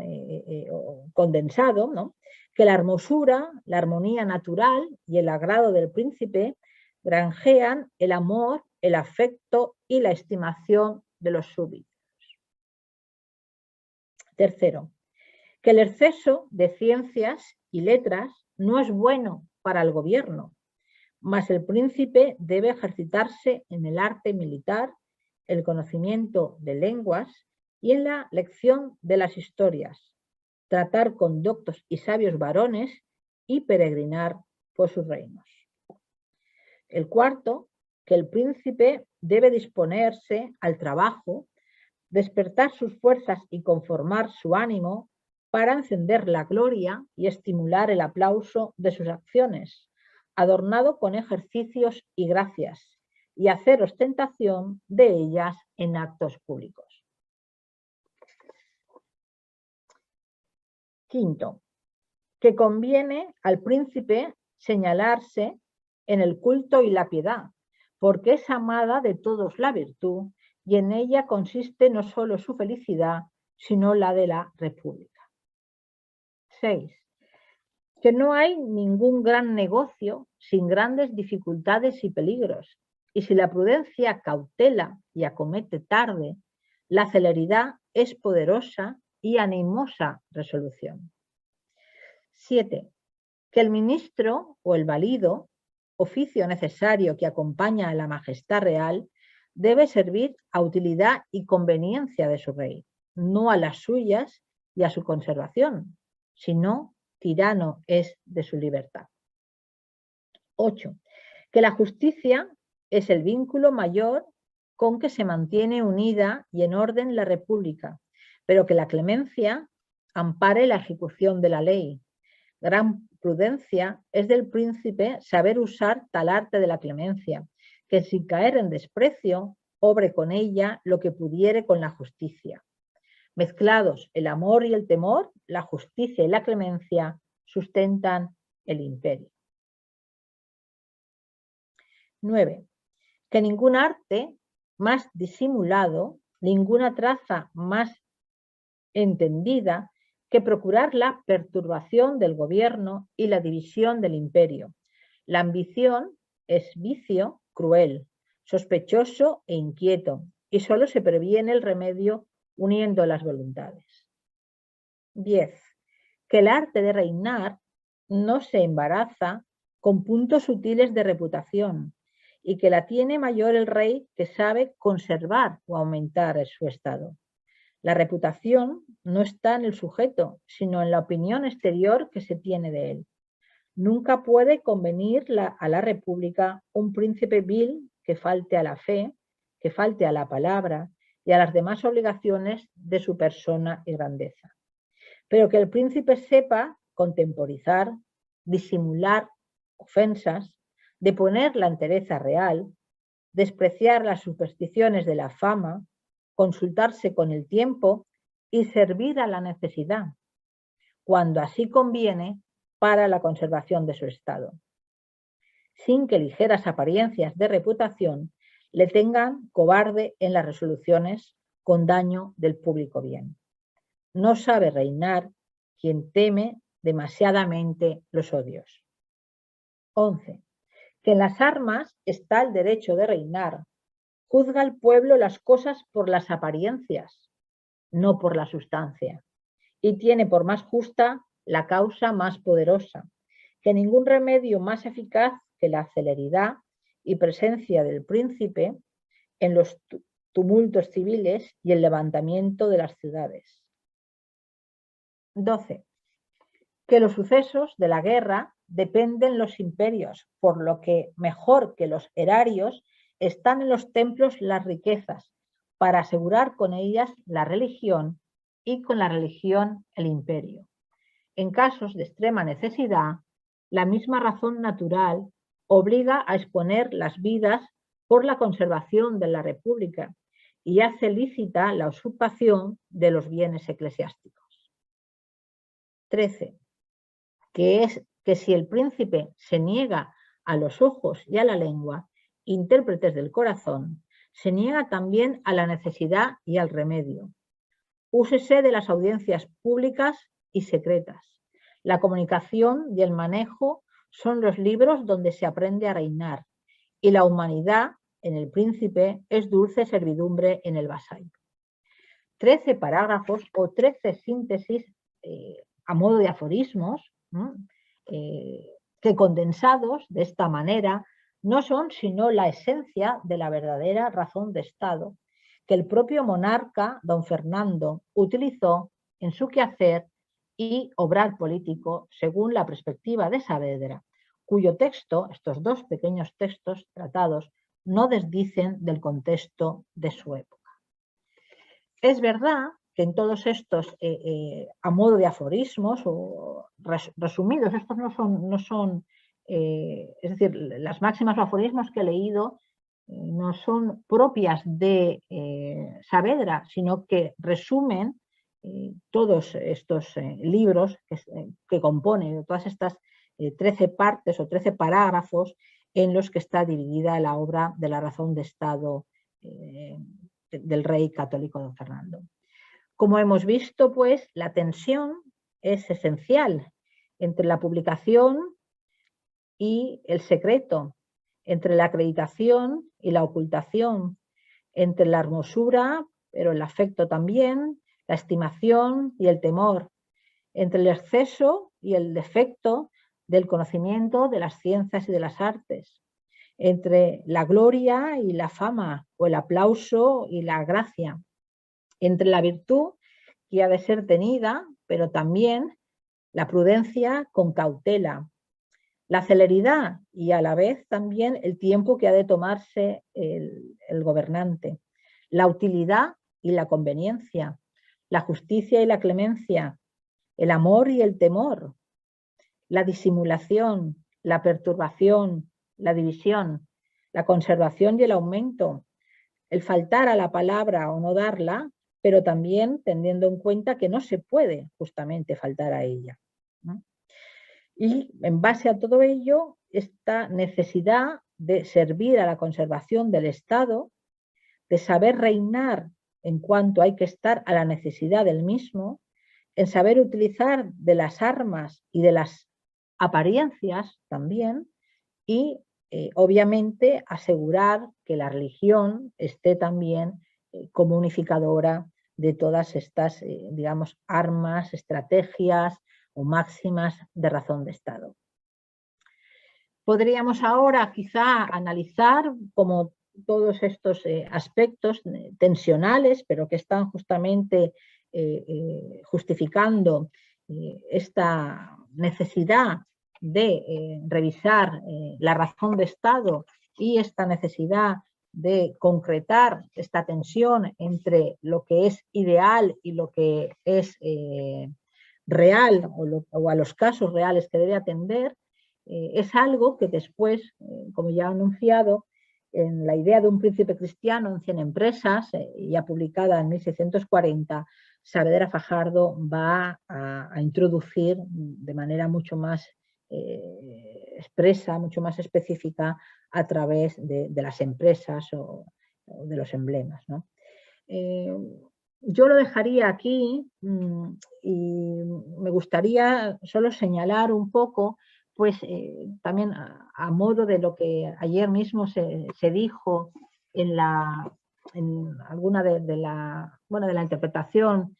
condensado, ¿no?, que la hermosura, la armonía natural y el agrado del príncipe granjean el amor, el afecto y la estimación de los súbditos. Tercero, que el exceso de ciencias y letras no es bueno para el gobierno, mas el príncipe debe ejercitarse en el arte militar, el conocimiento de lenguas y en la lección de las historias, tratar con doctos y sabios varones y peregrinar por sus reinos. El cuarto, que el príncipe debe disponerse al trabajo, despertar sus fuerzas y conformar su ánimo para encender la gloria y estimular el aplauso de sus acciones, adornado con ejercicios y gracias, y hacer ostentación de ellas en actos públicos. Quinto, que conviene al príncipe señalarse en el culto y la piedad, porque es amada de todos la virtud y en ella consiste no solo su felicidad, sino la de la república. 6. Que no hay ningún gran negocio sin grandes dificultades y peligros, y si la prudencia cautela y acomete tarde, la celeridad es poderosa y animosa resolución. 7. Que el ministro o el valido, oficio necesario que acompaña a la majestad real, debe servir a utilidad y conveniencia de su rey, no a las suyas y a su conservación, sino tirano es de su libertad. 8. Que la justicia es el vínculo mayor con que se mantiene unida y en orden la república, pero que la clemencia ampare la ejecución de la ley. Gran prudencia es del príncipe saber usar tal arte de la clemencia, que sin caer en desprecio, obre con ella lo que pudiere con la justicia. Mezclados el amor y el temor, la justicia y la clemencia sustentan el imperio. 9. Que ningún arte más disimulado, ninguna traza más entendida que procurar la perturbación del gobierno y la división del imperio. La ambición es vicio cruel, sospechoso e inquieto, y solo se previene el remedio uniendo las voluntades. 10. Que el arte de reinar no se embaraza con puntos sutiles de reputación, y que la tiene mayor el rey que sabe conservar o aumentar su estado. La reputación no está en el sujeto, sino en la opinión exterior que se tiene de él. Nunca puede convenir a la república un príncipe vil que falte a la fe, que falte a la palabra y a las demás obligaciones de su persona y grandeza. Pero que el príncipe sepa contemporizar, disimular ofensas, deponer la entereza real, despreciar las supersticiones de la fama, consultarse con el tiempo y servir a la necesidad, cuando así conviene para la conservación de su estado, sin que ligeras apariencias de reputación le tengan cobarde en las resoluciones con daño del público bien. No sabe reinar quien teme demasiadamente los odios. 11. Que en las armas está el derecho de reinar. Juzga el pueblo las cosas por las apariencias, no por la sustancia, y tiene por más justa la causa más poderosa, que ningún remedio más eficaz que la celeridad y presencia del príncipe en los tumultos civiles y el levantamiento de las ciudades. 12. Que los sucesos de la guerra dependen los imperios, por lo que mejor que los erarios están en los templos las riquezas, para asegurar con ellas la religión y con la religión el imperio. En casos de extrema necesidad, la misma razón natural obliga a exponer las vidas por la conservación de la república y hace lícita la usurpación de los bienes eclesiásticos. 13. Que si el príncipe se niega a los ojos y a la lengua, intérpretes del corazón, se niega también a la necesidad y al remedio. Úsese de las audiencias públicas y secretas. La comunicación y el manejo son los libros donde se aprende a reinar, y la humanidad en el príncipe es dulce servidumbre en el vasallo. 13 parágrafos o 13 síntesis a modo de aforismos, que condensados de esta manera no son sino la esencia de la verdadera razón de Estado que el propio monarca, don Fernando, utilizó en su quehacer y obrar político según la perspectiva de Saavedra, cuyo texto, estos dos pequeños textos tratados, no desdicen del contexto de su época. Es verdad que en todos estos, a modo de aforismos o resumidos, estos no son es decir, las máximas o aforismos que he leído no son propias de Saavedra, sino que resumen todos estos libros que componen, todas estas 13 partes o 13 parágrafos en los que está dividida la obra de la razón de Estado del rey católico don Fernando. Como hemos visto, pues, la tensión es esencial entre la publicación y el secreto, entre la acreditación y la ocultación, entre la hermosura, pero el afecto también, la estimación y el temor, entre el exceso y el defecto del conocimiento de las ciencias y de las artes, entre la gloria y la fama, o el aplauso y la gracia, entre la virtud que ha de ser tenida, pero también la prudencia con cautela, la celeridad y a la vez también el tiempo que ha de tomarse el gobernante, la utilidad y la conveniencia, la justicia y la clemencia, el amor y el temor, la disimulación, la perturbación, la división, la conservación y el aumento, el faltar a la palabra o no darla, pero también teniendo en cuenta que no se puede justamente faltar a ella, ¿no? Y en base a todo ello, esta necesidad de servir a la conservación del Estado, de saber reinar en cuanto hay que estar a la necesidad del mismo, en saber utilizar de las armas y de las apariencias también, y obviamente asegurar que la religión esté también como unificadora de todas estas, digamos, armas, estrategias o máximas de razón de Estado. Podríamos ahora quizá analizar como todos estos aspectos tensionales, pero que están justamente justificando esta necesidad de revisar la razón de Estado y esta necesidad de concretar esta tensión entre lo que es ideal y lo que es real o a los casos reales que debe atender, es algo que después, como ya he anunciado, en la idea de un príncipe cristiano en 100 empresas, ya publicada en 1640, Saavedra Fajardo va a introducir de manera mucho más expresa, mucho más específica a través de las empresas o de los emblemas, ¿no? Yo lo dejaría aquí y me gustaría solo señalar un poco, pues también a modo de lo que ayer mismo se dijo en alguna de la interpretación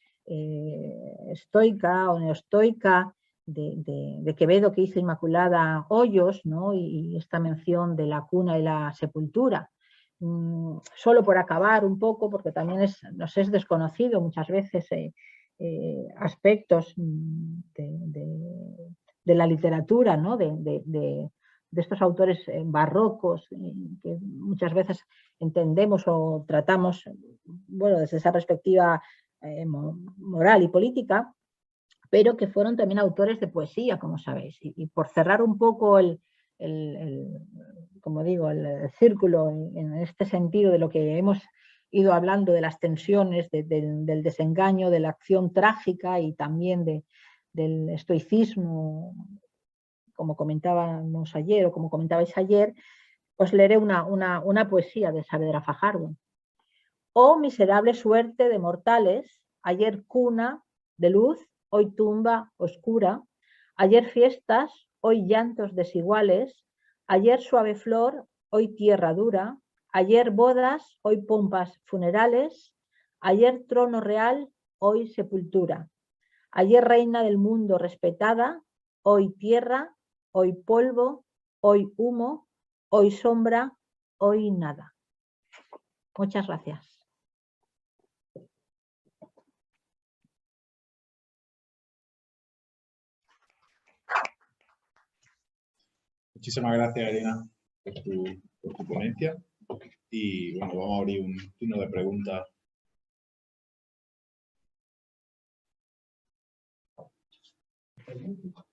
estoica o neoestoica de Quevedo, que hizo Inmaculada Hoyos, ¿no? Y esta mención de la cuna y la sepultura. Solo por acabar un poco, porque también nos es desconocido muchas veces aspectos de la literatura, ¿no? de estos autores barrocos que muchas veces entendemos o tratamos, bueno, desde esa perspectiva moral y política, pero que fueron también autores de poesía, como sabéis. Y por cerrar un poco como digo, el círculo en este sentido de lo que hemos ido hablando, de las tensiones, del desengaño, de la acción trágica y también del estoicismo, como comentábamos ayer o como comentabais ayer, os leeré una poesía de Saavedra Fajardo. Oh miserable suerte de mortales, ayer cuna de luz, hoy tumba oscura, ayer fiestas, hoy llantos desiguales, ayer suave flor, hoy tierra dura, ayer bodas, hoy pompas funerales, ayer trono real, hoy sepultura, ayer reina del mundo respetada, hoy tierra, hoy polvo, hoy humo, hoy sombra, hoy nada. Muchas gracias. Muchísimas gracias, Elena, por tu ponencia. Y bueno, vamos a abrir un turno de preguntas.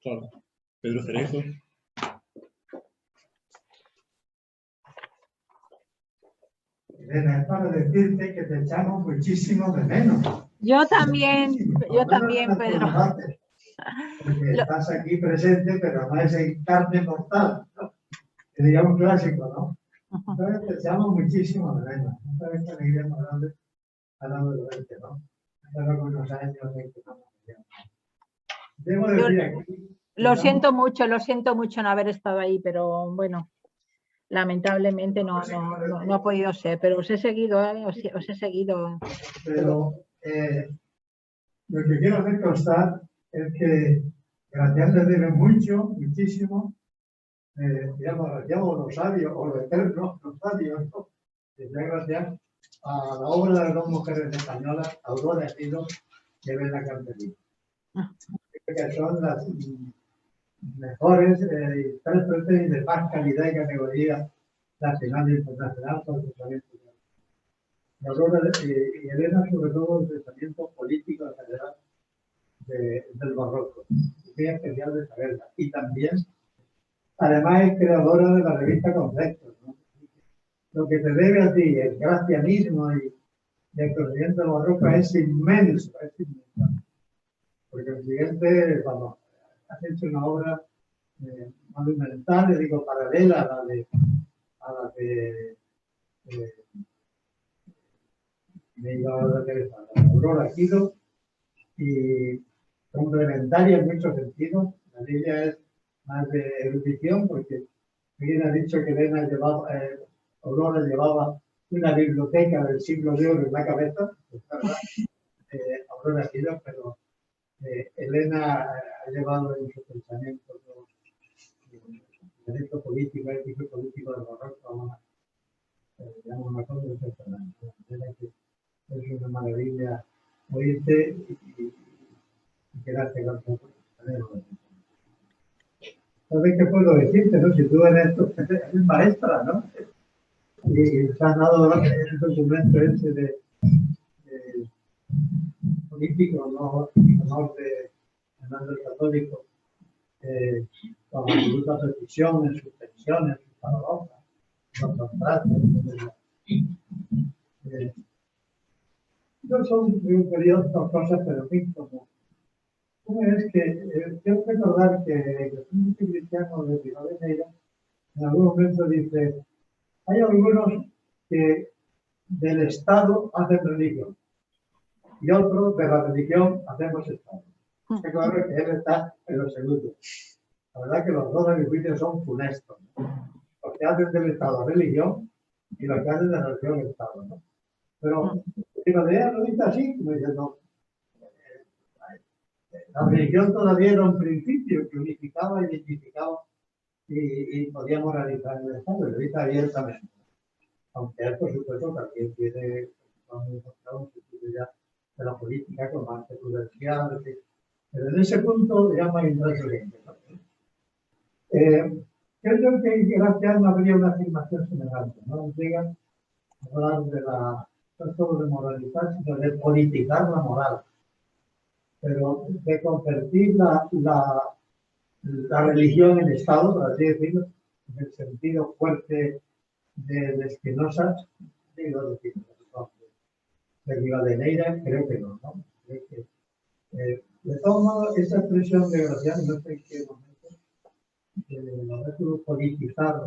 Claro. Pedro Cerezo. Elena, es para decirte que te echamos muchísimo de menos. Yo también, Pedro. Porque estás aquí presente, pero no es en carne mortal, ¿no? Que diría un clásico, ¿no? Entonces te echamos muchísimo de menos. Esta vez que alegría más grande hablando de verte, ¿no? Hace unos años en que no nos veíamos. Debo decir aquí... Lo siento mucho no haber estado ahí, pero bueno, lamentablemente no ha podido ser, pero os he seguido, os he seguido. Pero lo que quiero hacer constar es que gracias le debe mucho, muchísimo, llamo rosario o lo eterno rosario, ¿no? Gracias a la obra de dos mujeres españolas, Aurora Ejido y Elena Canterino. Creo que son las mejores intérpretes de más calidad y categoría nacional e internacional por el pensamiento. Aurora y Elena, sobre todo, el pensamiento político en general del barroco, muy especial de saberla. Y también, además, es creadora de la revista Conceptos, ¿no? lo que te debe a ti el gracianismo y el conocimiento del barroco es inmenso, porque el siguiente, cuando has hecho una obra monumental, digo, paralela a la de me iba a la cabeza, la Aurora Quilo, y complementaria en muchos sentidos. La Lilia es más de erudición, porque alguien ha dicho que Elena llevaba, Aurora llevaba una biblioteca del siglo de oro en la cabeza, pues, ¿verdad? Aurora Quilo, pero Elena ha llevado en su pensamiento el derecho político, ético y político del barroco, digamos, una cosa impresionante. Es una maravilla oírte y quedarte con nosotros. ¿Sabes qué puedo decirte? ¿No? Si tú eres maestra, ¿no? Y te has dado el documento ese de político, ¿no? Honor de Fernando el Católico, con absoluta precisión en sus tensiones, sus paradojas, sus contrastes. No son un periodo de cosas, pero en fin, como es que tengo que recordar que el príncipe cristiano de Rivadeneira en algún momento dice: hay algunos que del Estado hacen religión y otros de la religión hacemos Estado. Está claro que él está en los segundos. La verdad que los dos de mi juicio son funestos, ¿no? Los que hacen del Estado religión y los que hacen de la religión Estado, ¿no? Pero Rivadeneira lo dice así, como diciendo, la religión todavía era un principio que unificaba, identificaba y podía moralizar el Estado, lo dice abiertamente. Aunque él, por supuesto, también tiene un sentido ya de la política con más prudencial, pero en ese punto ya más intransigente, ¿no? Creo que gracias no habría una afirmación semejante, no llega a hablar de no solo de moralizar, sino de politizar la moral, pero de convertir la religión en Estado, por así decirlo, en el sentido fuerte de Spinoza, digo, de Rivadeneira, creo que no, ¿no? Creo que, de todos modos, esa expresión de Graciano, no sé en qué momento, politizar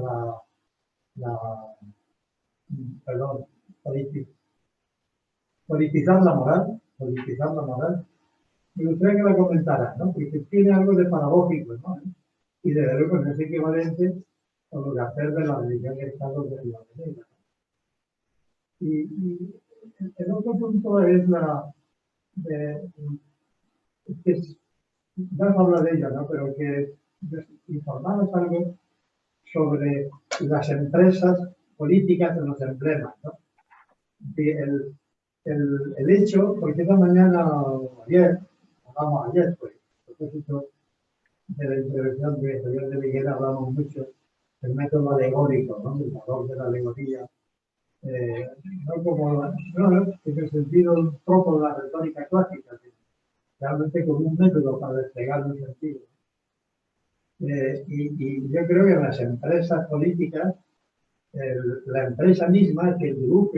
politizar la moral, me gustaría que la comentaras, ¿no? Porque tiene algo de paradójico, ¿no? Y desde luego no es equivalente con lo que hacer de la religión y Estado de Rivadeneira. Y el otro punto es que ya se habla de ella, ¿no? Pero que informaros algo sobre las empresas políticas de los emblemas, ¿no? El hecho, porque esta mañana o ayer, pues, a propósito de la intervención de Javier de Miguel, hablamos mucho del método alegórico, ¿no? El valor de la alegoría. No en el sentido propio de la retórica clásica, sino realmente como un método para desplegar un sentido. Y yo creo que en las empresas políticas, la empresa misma, que el dibujo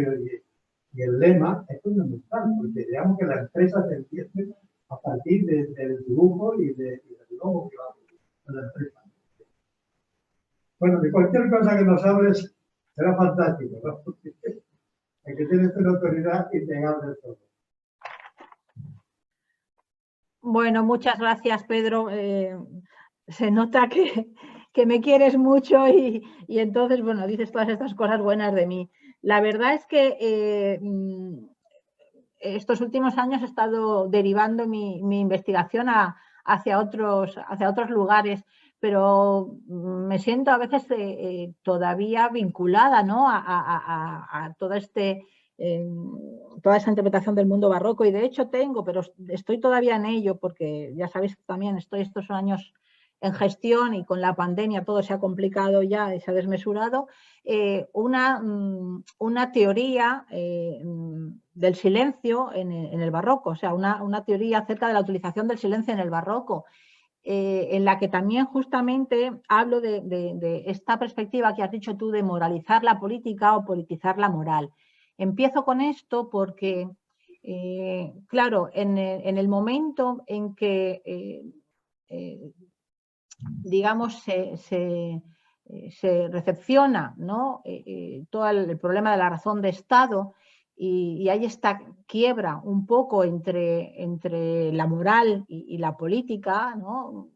y el lema es fundamental, porque digamos que la empresa se entiende a partir del dibujo y del logo que va a la empresa. Bueno, de cualquier cosa que nos hables será fantástico, ¿no? Porque hay que tener una autoridad integral del todo. Bueno, muchas gracias, Pedro. Se nota que me quieres mucho y entonces, bueno, dices todas estas cosas buenas de mí. La verdad es que estos últimos años he estado derivando mi investigación hacia otros lugares, pero me siento a veces todavía vinculada, ¿no? a toda esa interpretación del mundo barroco, y de hecho pero estoy todavía en ello, porque ya sabéis que también estoy estos años en gestión y con la pandemia todo se ha complicado ya y se ha desmesurado, una teoría del silencio en el barroco, o sea, una teoría acerca de la utilización del silencio en el barroco. en la que también justamente hablo de esta perspectiva que has dicho tú de moralizar la política o politizar la moral. Empiezo con esto porque, claro, en el momento en que, digamos, se recepciona, ¿no? Todo el problema de la razón de Estado y hay esta quiebra un poco entre la moral y la política, ¿no?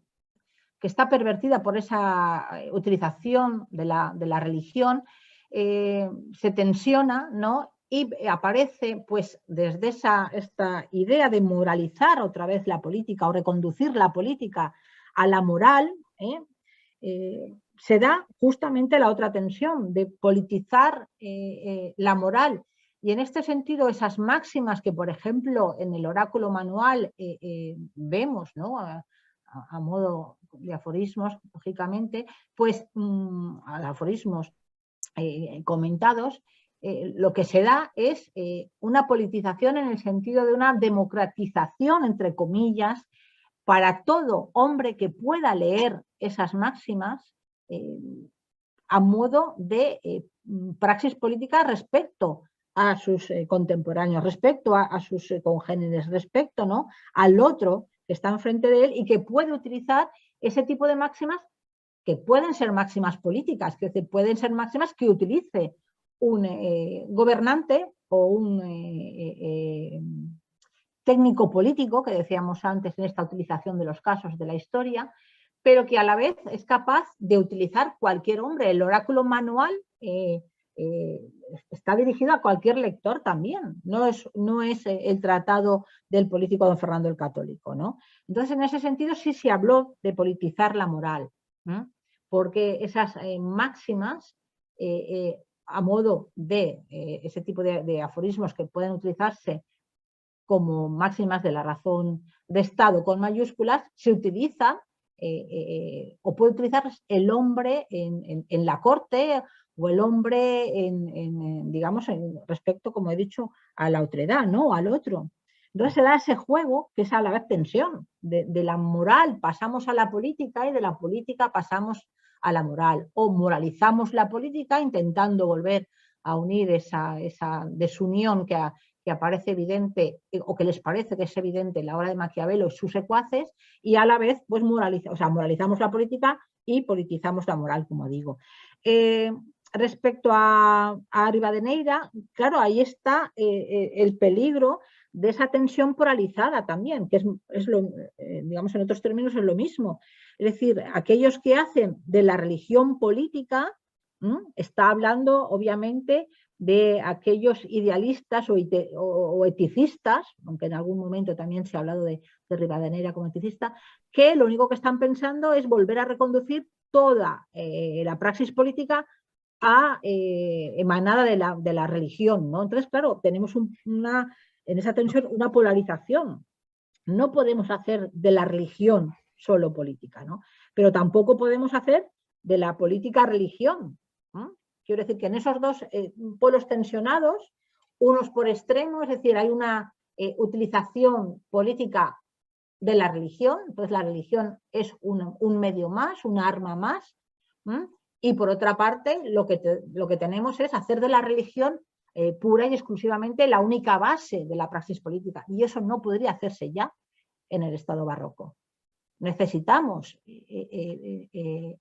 Que está pervertida por esa utilización de la religión, se tensiona, ¿no? Y aparece, pues, desde esta idea de moralizar otra vez la política o reconducir la política a la moral, se da justamente la otra tensión de politizar la moral. Y en este sentido, esas máximas que, por ejemplo, en el oráculo manual vemos, ¿no? A modo de aforismos, lógicamente, pues aforismos comentados, lo que se da es una politización en el sentido de una democratización, entre comillas, para todo hombre que pueda leer esas máximas a modo de praxis política respecto a sus contemporáneos, respecto a sus congéneres, respecto, ¿no?, al otro que está enfrente de él y que puede utilizar ese tipo de máximas que pueden ser máximas políticas, que pueden ser máximas que utilice un gobernante o un técnico político, que decíamos antes en esta utilización de los casos de la historia, pero que a la vez es capaz de utilizar cualquier hombre. El oráculo manual está dirigido a cualquier lector también, no es el tratado del político don Fernando el Católico, ¿no? Entonces, en ese sentido sí se habló de politizar la moral, ¿eh? Porque esas máximas, a modo de ese tipo de aforismos que pueden utilizarse como máximas de la razón de Estado con mayúsculas, se utiliza o puede utilizar el hombre en la corte o el hombre digamos, respecto, como he dicho, a la otredad, ¿no? Al otro. Entonces se da ese juego que es a la vez tensión. De la moral pasamos a la política y de la política pasamos a la moral. O moralizamos la política intentando volver a unir esa desunión que aparece evidente o que les parece que es evidente en la obra de Maquiavelo y sus secuaces, y a la vez pues moralizamos la política y politizamos la moral, como digo. Respecto a Rivadeneira, claro, ahí está el peligro de esa tensión polarizada también, que es lo, digamos, en otros términos es lo mismo. Es decir, aquellos que hacen de la religión política, está hablando obviamente de aquellos idealistas o eticistas, aunque en algún momento también se ha hablado de Rivadeneira como eticista, que lo único que están pensando es volver a reconducir toda la praxis política emanada de la religión, ¿no? Entonces, claro, tenemos en esa tensión una polarización. No podemos hacer de la religión solo política, ¿no? Pero tampoco podemos hacer de la política religión, ¿no? Quiero decir que en esos dos polos tensionados, unos por extremo, es decir, hay una utilización política de la religión, entonces la religión es un medio más, una arma más, y por otra parte lo que tenemos es hacer de la religión pura y exclusivamente la única base de la praxis política, y eso no podría hacerse ya en el Estado barroco. Necesitamos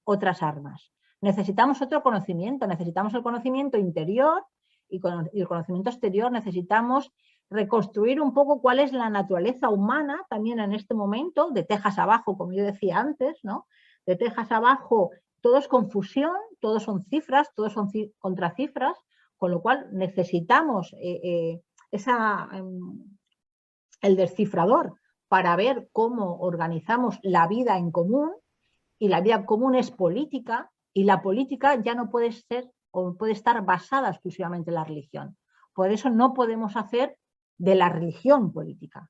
otras armas, necesitamos otro conocimiento, necesitamos el conocimiento interior y el conocimiento exterior, necesitamos reconstruir un poco cuál es la naturaleza humana también en este momento, de tejas abajo, como yo decía antes, ¿no? De tejas abajo, todo es confusión, todos son cifras, todos son contracifras, con lo cual necesitamos el descifrador para ver cómo organizamos la vida en común, y la vida en común es política, y la política ya no puede ser o puede estar basada exclusivamente en la religión. Por eso no podemos hacer de la religión política.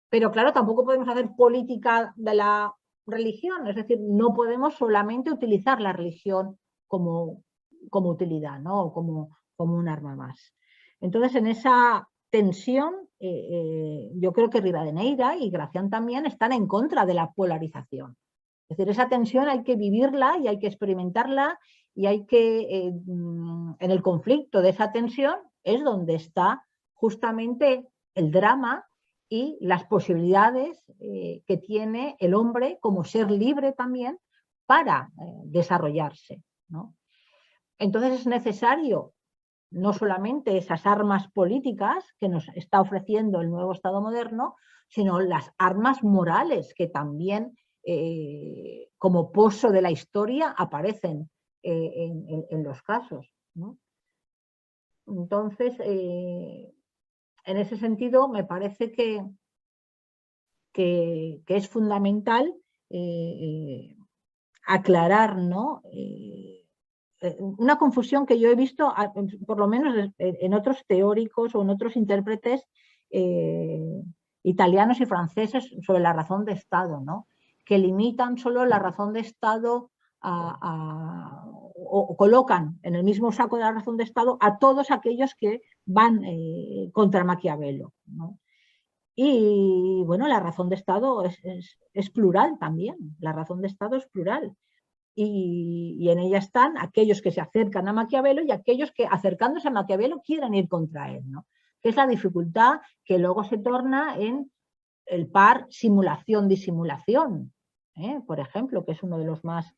Pero claro, tampoco podemos hacer política de la religión, es decir, no podemos solamente utilizar la religión como utilidad, ¿no? Como un arma más. Entonces, en esa tensión, yo creo que Rivadeneira y Gracián también están en contra de la polarización. Es decir, esa tensión hay que vivirla y hay que experimentarla y hay que, en el conflicto de esa tensión es donde está justamente el drama y las posibilidades que tiene el hombre como ser libre también para desarrollarse, ¿no? Entonces es necesario no solamente esas armas políticas que nos está ofreciendo el nuevo Estado moderno, sino las armas morales que también como pozo de la historia aparecen en los casos, ¿no? Entonces, en ese sentido, me parece que es fundamental aclarar, ¿no? Una confusión que yo he visto, por lo menos en otros teóricos o en otros intérpretes italianos y franceses sobre la razón de Estado, ¿no? Que limitan solo la razón de Estado o colocan en el mismo saco de la razón de Estado a todos aquellos que van contra Maquiavelo, ¿no? Y bueno, la razón de Estado es plural también, la razón de Estado es plural. Y en ella están aquellos que se acercan a Maquiavelo y aquellos que acercándose a Maquiavelo quieren ir contra él, ¿no? Que es la dificultad que luego se torna en el par simulación-disimulación, por ejemplo, que es uno de los más,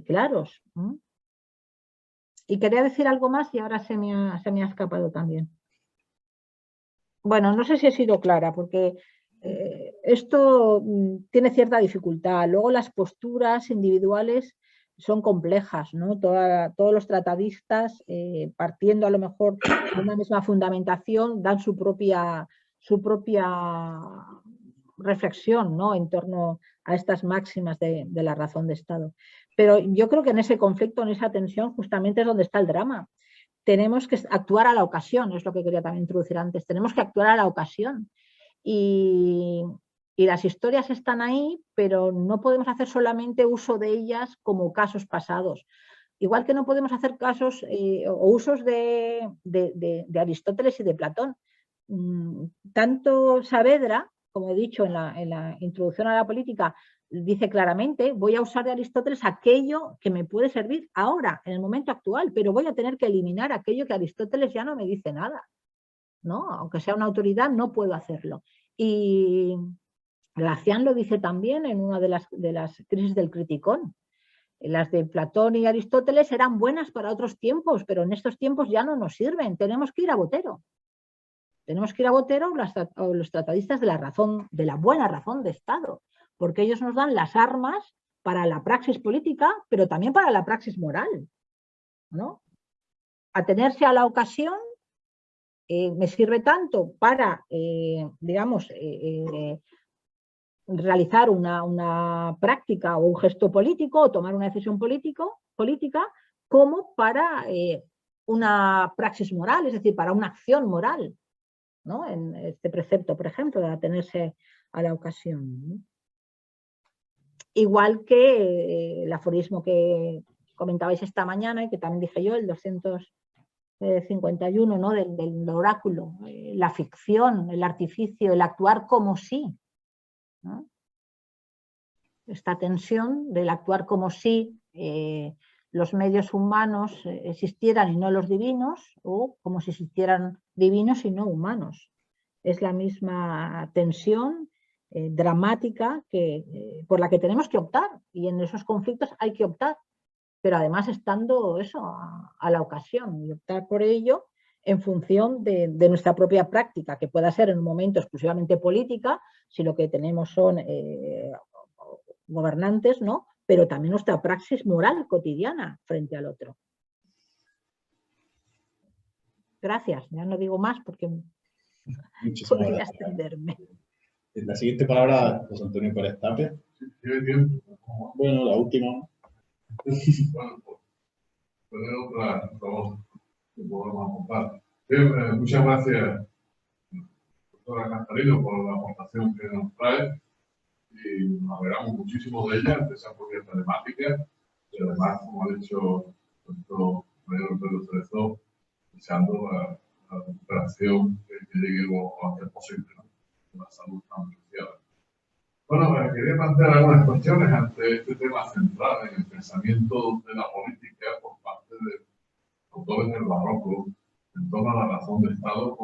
claros. Y quería decir algo más y ahora se me ha escapado también. Bueno, no sé si he sido clara, porque esto tiene cierta dificultad. Luego las posturas individuales son complejas, ¿no? Todos los tratadistas, partiendo a lo mejor de una misma fundamentación, dan su propia reflexión, ¿no? En torno a estas máximas de la razón de Estado. Pero yo creo que en ese conflicto, en esa tensión, justamente es donde está el drama. Tenemos que actuar a la ocasión, es lo que quería también introducir antes, tenemos que actuar a la ocasión. Y las historias están ahí, pero no podemos hacer solamente uso de ellas como casos pasados. Igual que no podemos hacer casos o usos de Aristóteles y de Platón. Tanto Saavedra, como he dicho en la introducción a la política, dice claramente, voy a usar de Aristóteles aquello que me puede servir ahora, en el momento actual, pero voy a tener que eliminar aquello que Aristóteles ya no me dice nada, ¿no? Aunque sea una autoridad, no puedo hacerlo. Y Gracián lo dice también en una de las crisis del Criticón. Las de Platón y Aristóteles eran buenas para otros tiempos, pero en estos tiempos ya no nos sirven, tenemos que ir a Botero. Tenemos que ir a Botero o los tratadistas de la buena razón de Estado, porque ellos nos dan las armas para la praxis política, pero también para la praxis moral, ¿no? Atenerse a la ocasión me sirve tanto para, digamos, realizar una práctica o un gesto político o tomar una decisión política como para una praxis moral, es decir, para una acción moral, ¿no? En este precepto, por ejemplo, de atenerse a la ocasión, ¿no? Igual que el aforismo que comentabais esta mañana y que también dije yo, el 251, ¿no? del oráculo, la ficción, el artificio, el actuar como si, ¿no? Esta tensión del actuar como si los medios humanos existieran y no los divinos, o como si existieran divinos y no humanos. Es la misma tensión dramática por la que tenemos que optar, y en esos conflictos hay que optar, pero además estando eso a la ocasión, y optar por ello en función de nuestra propia práctica, que pueda ser en un momento exclusivamente política, si lo que tenemos son gobernantes, ¿no? Pero también nuestra praxis moral cotidiana frente al otro. Gracias, ya no digo más porque podría extenderme. La siguiente palabra, José Antonio Pérez Tapia. Bueno, la última. Bueno, pues otra voz que podemos aportar. Muchas gracias, doctora Cantarino, por la aportación que nos trae. Y nos alegramos muchísimo de ella, de esa propia temática, y además, como ha dicho nuestro mayor Pedro Cerezo, deseando la recuperación que llegue lo antes posible, ¿no? La salud tan preciada. Bueno, quería plantear plantear algunas cuestiones ante este tema central en el pensamiento de la política por parte de autores del barroco en torno a la razón de Estado,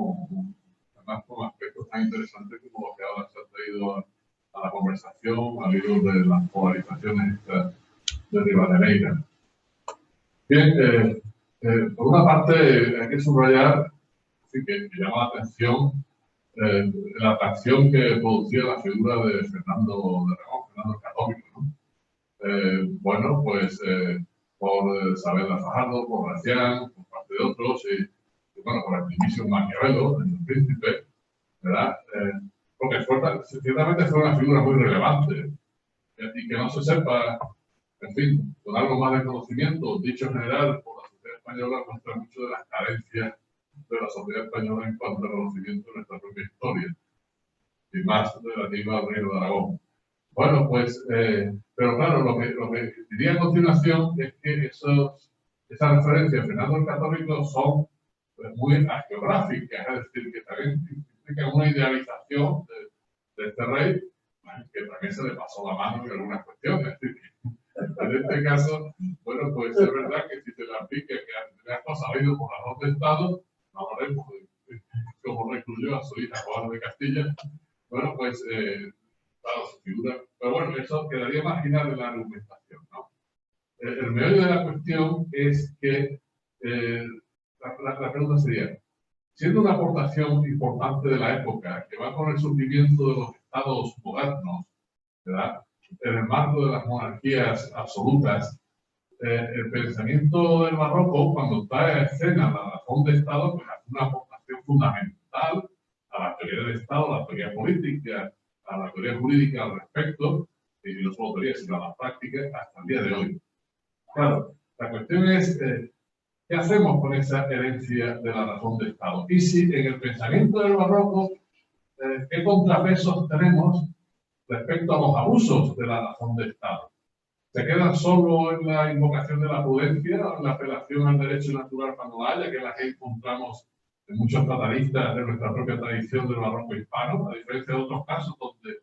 además con aspectos tan interesantes como los que ahora se ha traído a la conversación, al hilo de las polarizaciones de Rivadeneira. Bien, por una parte hay que subrayar que llama la atención la atracción que producía la figura de Fernando de Aragón, Fernando el Católico, ¿no? Bueno, pues por Saavedra Fajardo, por Gracián, por parte de otros, y bueno, por el mismísimo Maquiavelo, el príncipe, ¿verdad? Porque ciertamente fue una figura muy relevante y que no se sepa, en fin, con algo más de conocimiento, dicho en general por la sociedad española, muestra mucho de las carencias de la sociedad española en cuanto al conocimiento de nuestra propia historia, y más relativa al Reino de Aragón. Bueno, pues, pero claro, lo que diría a continuación es que esas referencias a Fernando el Católico son pues, muy hagiográficas, es decir, que también implican una idealización de este rey, que también se le pasó la mano en algunas cuestiones. Es decir, en este caso, bueno, pues es verdad que si se le aplica que ha salido por razón de Estado, hablaremos de cómo recluyó a su hija Juana de Castilla. Bueno, pues, claro, su figura. Pero bueno, eso quedaría marginal en la argumentación, ¿no? El meollo de la cuestión es que la pregunta sería, siendo una aportación importante de la época que va con el surgimiento de los estados modernos, ¿verdad? En el marco de las monarquías absolutas, el pensamiento del barroco, cuando trae a escena la razón de Estado, pues hace una aportación fundamental a la teoría del Estado, a la teoría política, a la teoría jurídica al respecto, y no solo teoría, sino a la práctica, hasta el día de hoy. Claro, la cuestión es, ¿qué hacemos con esa herencia de la razón de Estado? Y si en el pensamiento del barroco, ¿qué contrapesos tenemos respecto a los abusos de la razón de Estado? ¿Se quedan solo en la invocación de la prudencia, en la apelación al derecho natural cuando la haya, que es la que encontramos en muchos tratadistas de nuestra propia tradición del barroco hispano, a diferencia de otros casos donde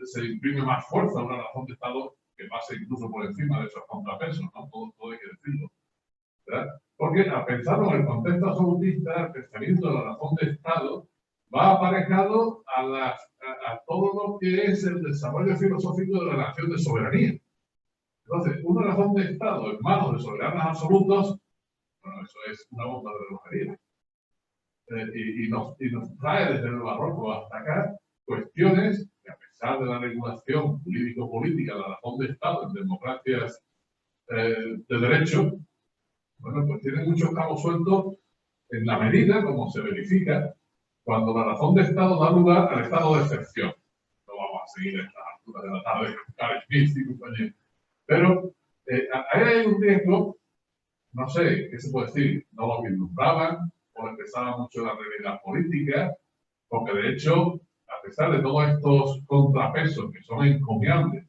se imprime más fuerza a una razón de Estado que pase incluso por encima de esos contrapesos, ¿no? Todo hay que decirlo, ¿verdad? Porque a pensarlo en el contexto absolutista, el pensamiento de la razón de Estado va aparejado a todo lo que es el desarrollo filosófico de la relación de soberanía. Entonces, una razón de Estado en manos de soberanos absolutos, bueno, eso es una bomba de relojería. Y nos trae desde el barroco hasta acá cuestiones que, a pesar de la regulación jurídico-política de la razón de Estado en democracias de derecho, bueno, pues tienen muchos cabos sueltos en la medida como se verifica cuando la razón de Estado da lugar al estado de excepción. No vamos a seguir a estas alturas de la tarde con Carl Smith y compañía. Pero ahí hay un riesgo, no sé, ¿qué se puede decir? No lo vislumbraban, o empezaba mucho la realidad política, porque de hecho, a pesar de todos estos contrapesos que son encomiables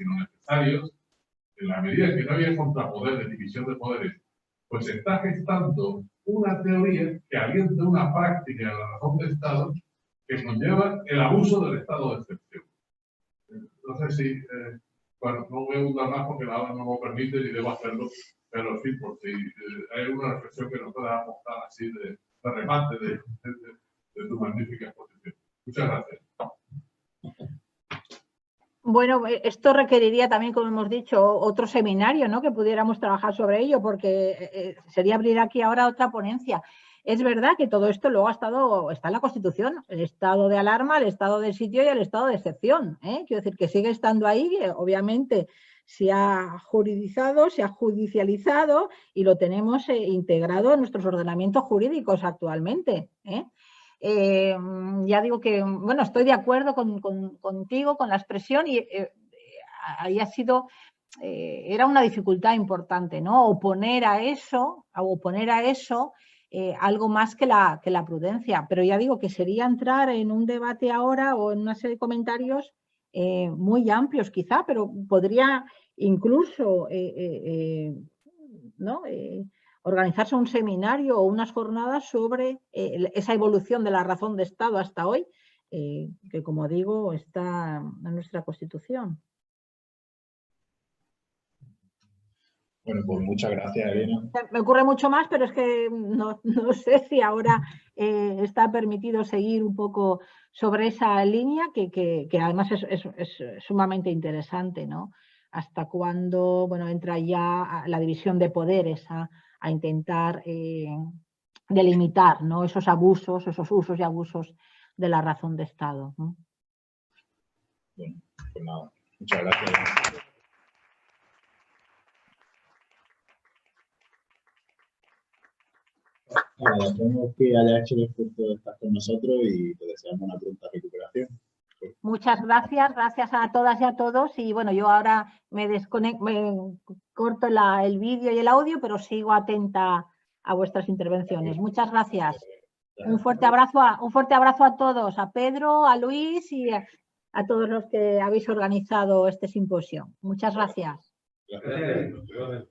y no necesarios, en la medida que no había contrapoderes, división de poderes, pues se está gestando una teoría que alienta una práctica de la razón de Estado que conlleva el abuso del estado de excepción. No sé si, bueno, no voy a abundar más porque la hora no me lo permite ni debo hacerlo, pero en fin, por si hay alguna reflexión que nos pueda aportar así de remate de tu magnífica exposición. Muchas gracias. Bueno, esto requeriría también, como hemos dicho, otro seminario, ¿no? Que pudiéramos trabajar sobre ello, porque sería abrir aquí ahora otra ponencia. Es verdad que todo esto luego está en la Constitución, el estado de alarma, el estado de sitio y el estado de excepción. Quiero decir que sigue estando ahí, obviamente se ha juridizado, se ha judicializado y lo tenemos integrado en nuestros ordenamientos jurídicos actualmente. Ya digo que, bueno, estoy de acuerdo contigo, con la expresión y ahí ha sido, era una dificultad importante, ¿no? Oponer a eso algo más que la prudencia. Pero ya digo que sería entrar en un debate ahora o en una serie de comentarios muy amplios quizá, pero podría incluso, ¿no? Organizarse un seminario o unas jornadas sobre esa evolución de la razón de Estado hasta hoy, que como digo está en nuestra Constitución. Bueno, pues muchas gracias, Elena. Me ocurre mucho más, pero es que no sé si ahora está permitido seguir un poco sobre esa línea que además es sumamente interesante, ¿no? Hasta cuándo, bueno, entra ya la división de poderes a intentar delimitar, ¿no? Esos abusos, esos usos y abusos de la razón de Estado, ¿no? Bueno, pues nada, muchas gracias. Agradecemos que haya hecho el esfuerzo de estar con nosotros y te deseamos una pronta recuperación. Muchas gracias, gracias a todas y a todos. Y bueno, yo ahora me corto el vídeo y el audio, pero sigo atenta a vuestras intervenciones. Muchas gracias. Un fuerte abrazo a todos, a Pedro, a Luis y a todos los que habéis organizado este simposio. Muchas gracias. Gracias.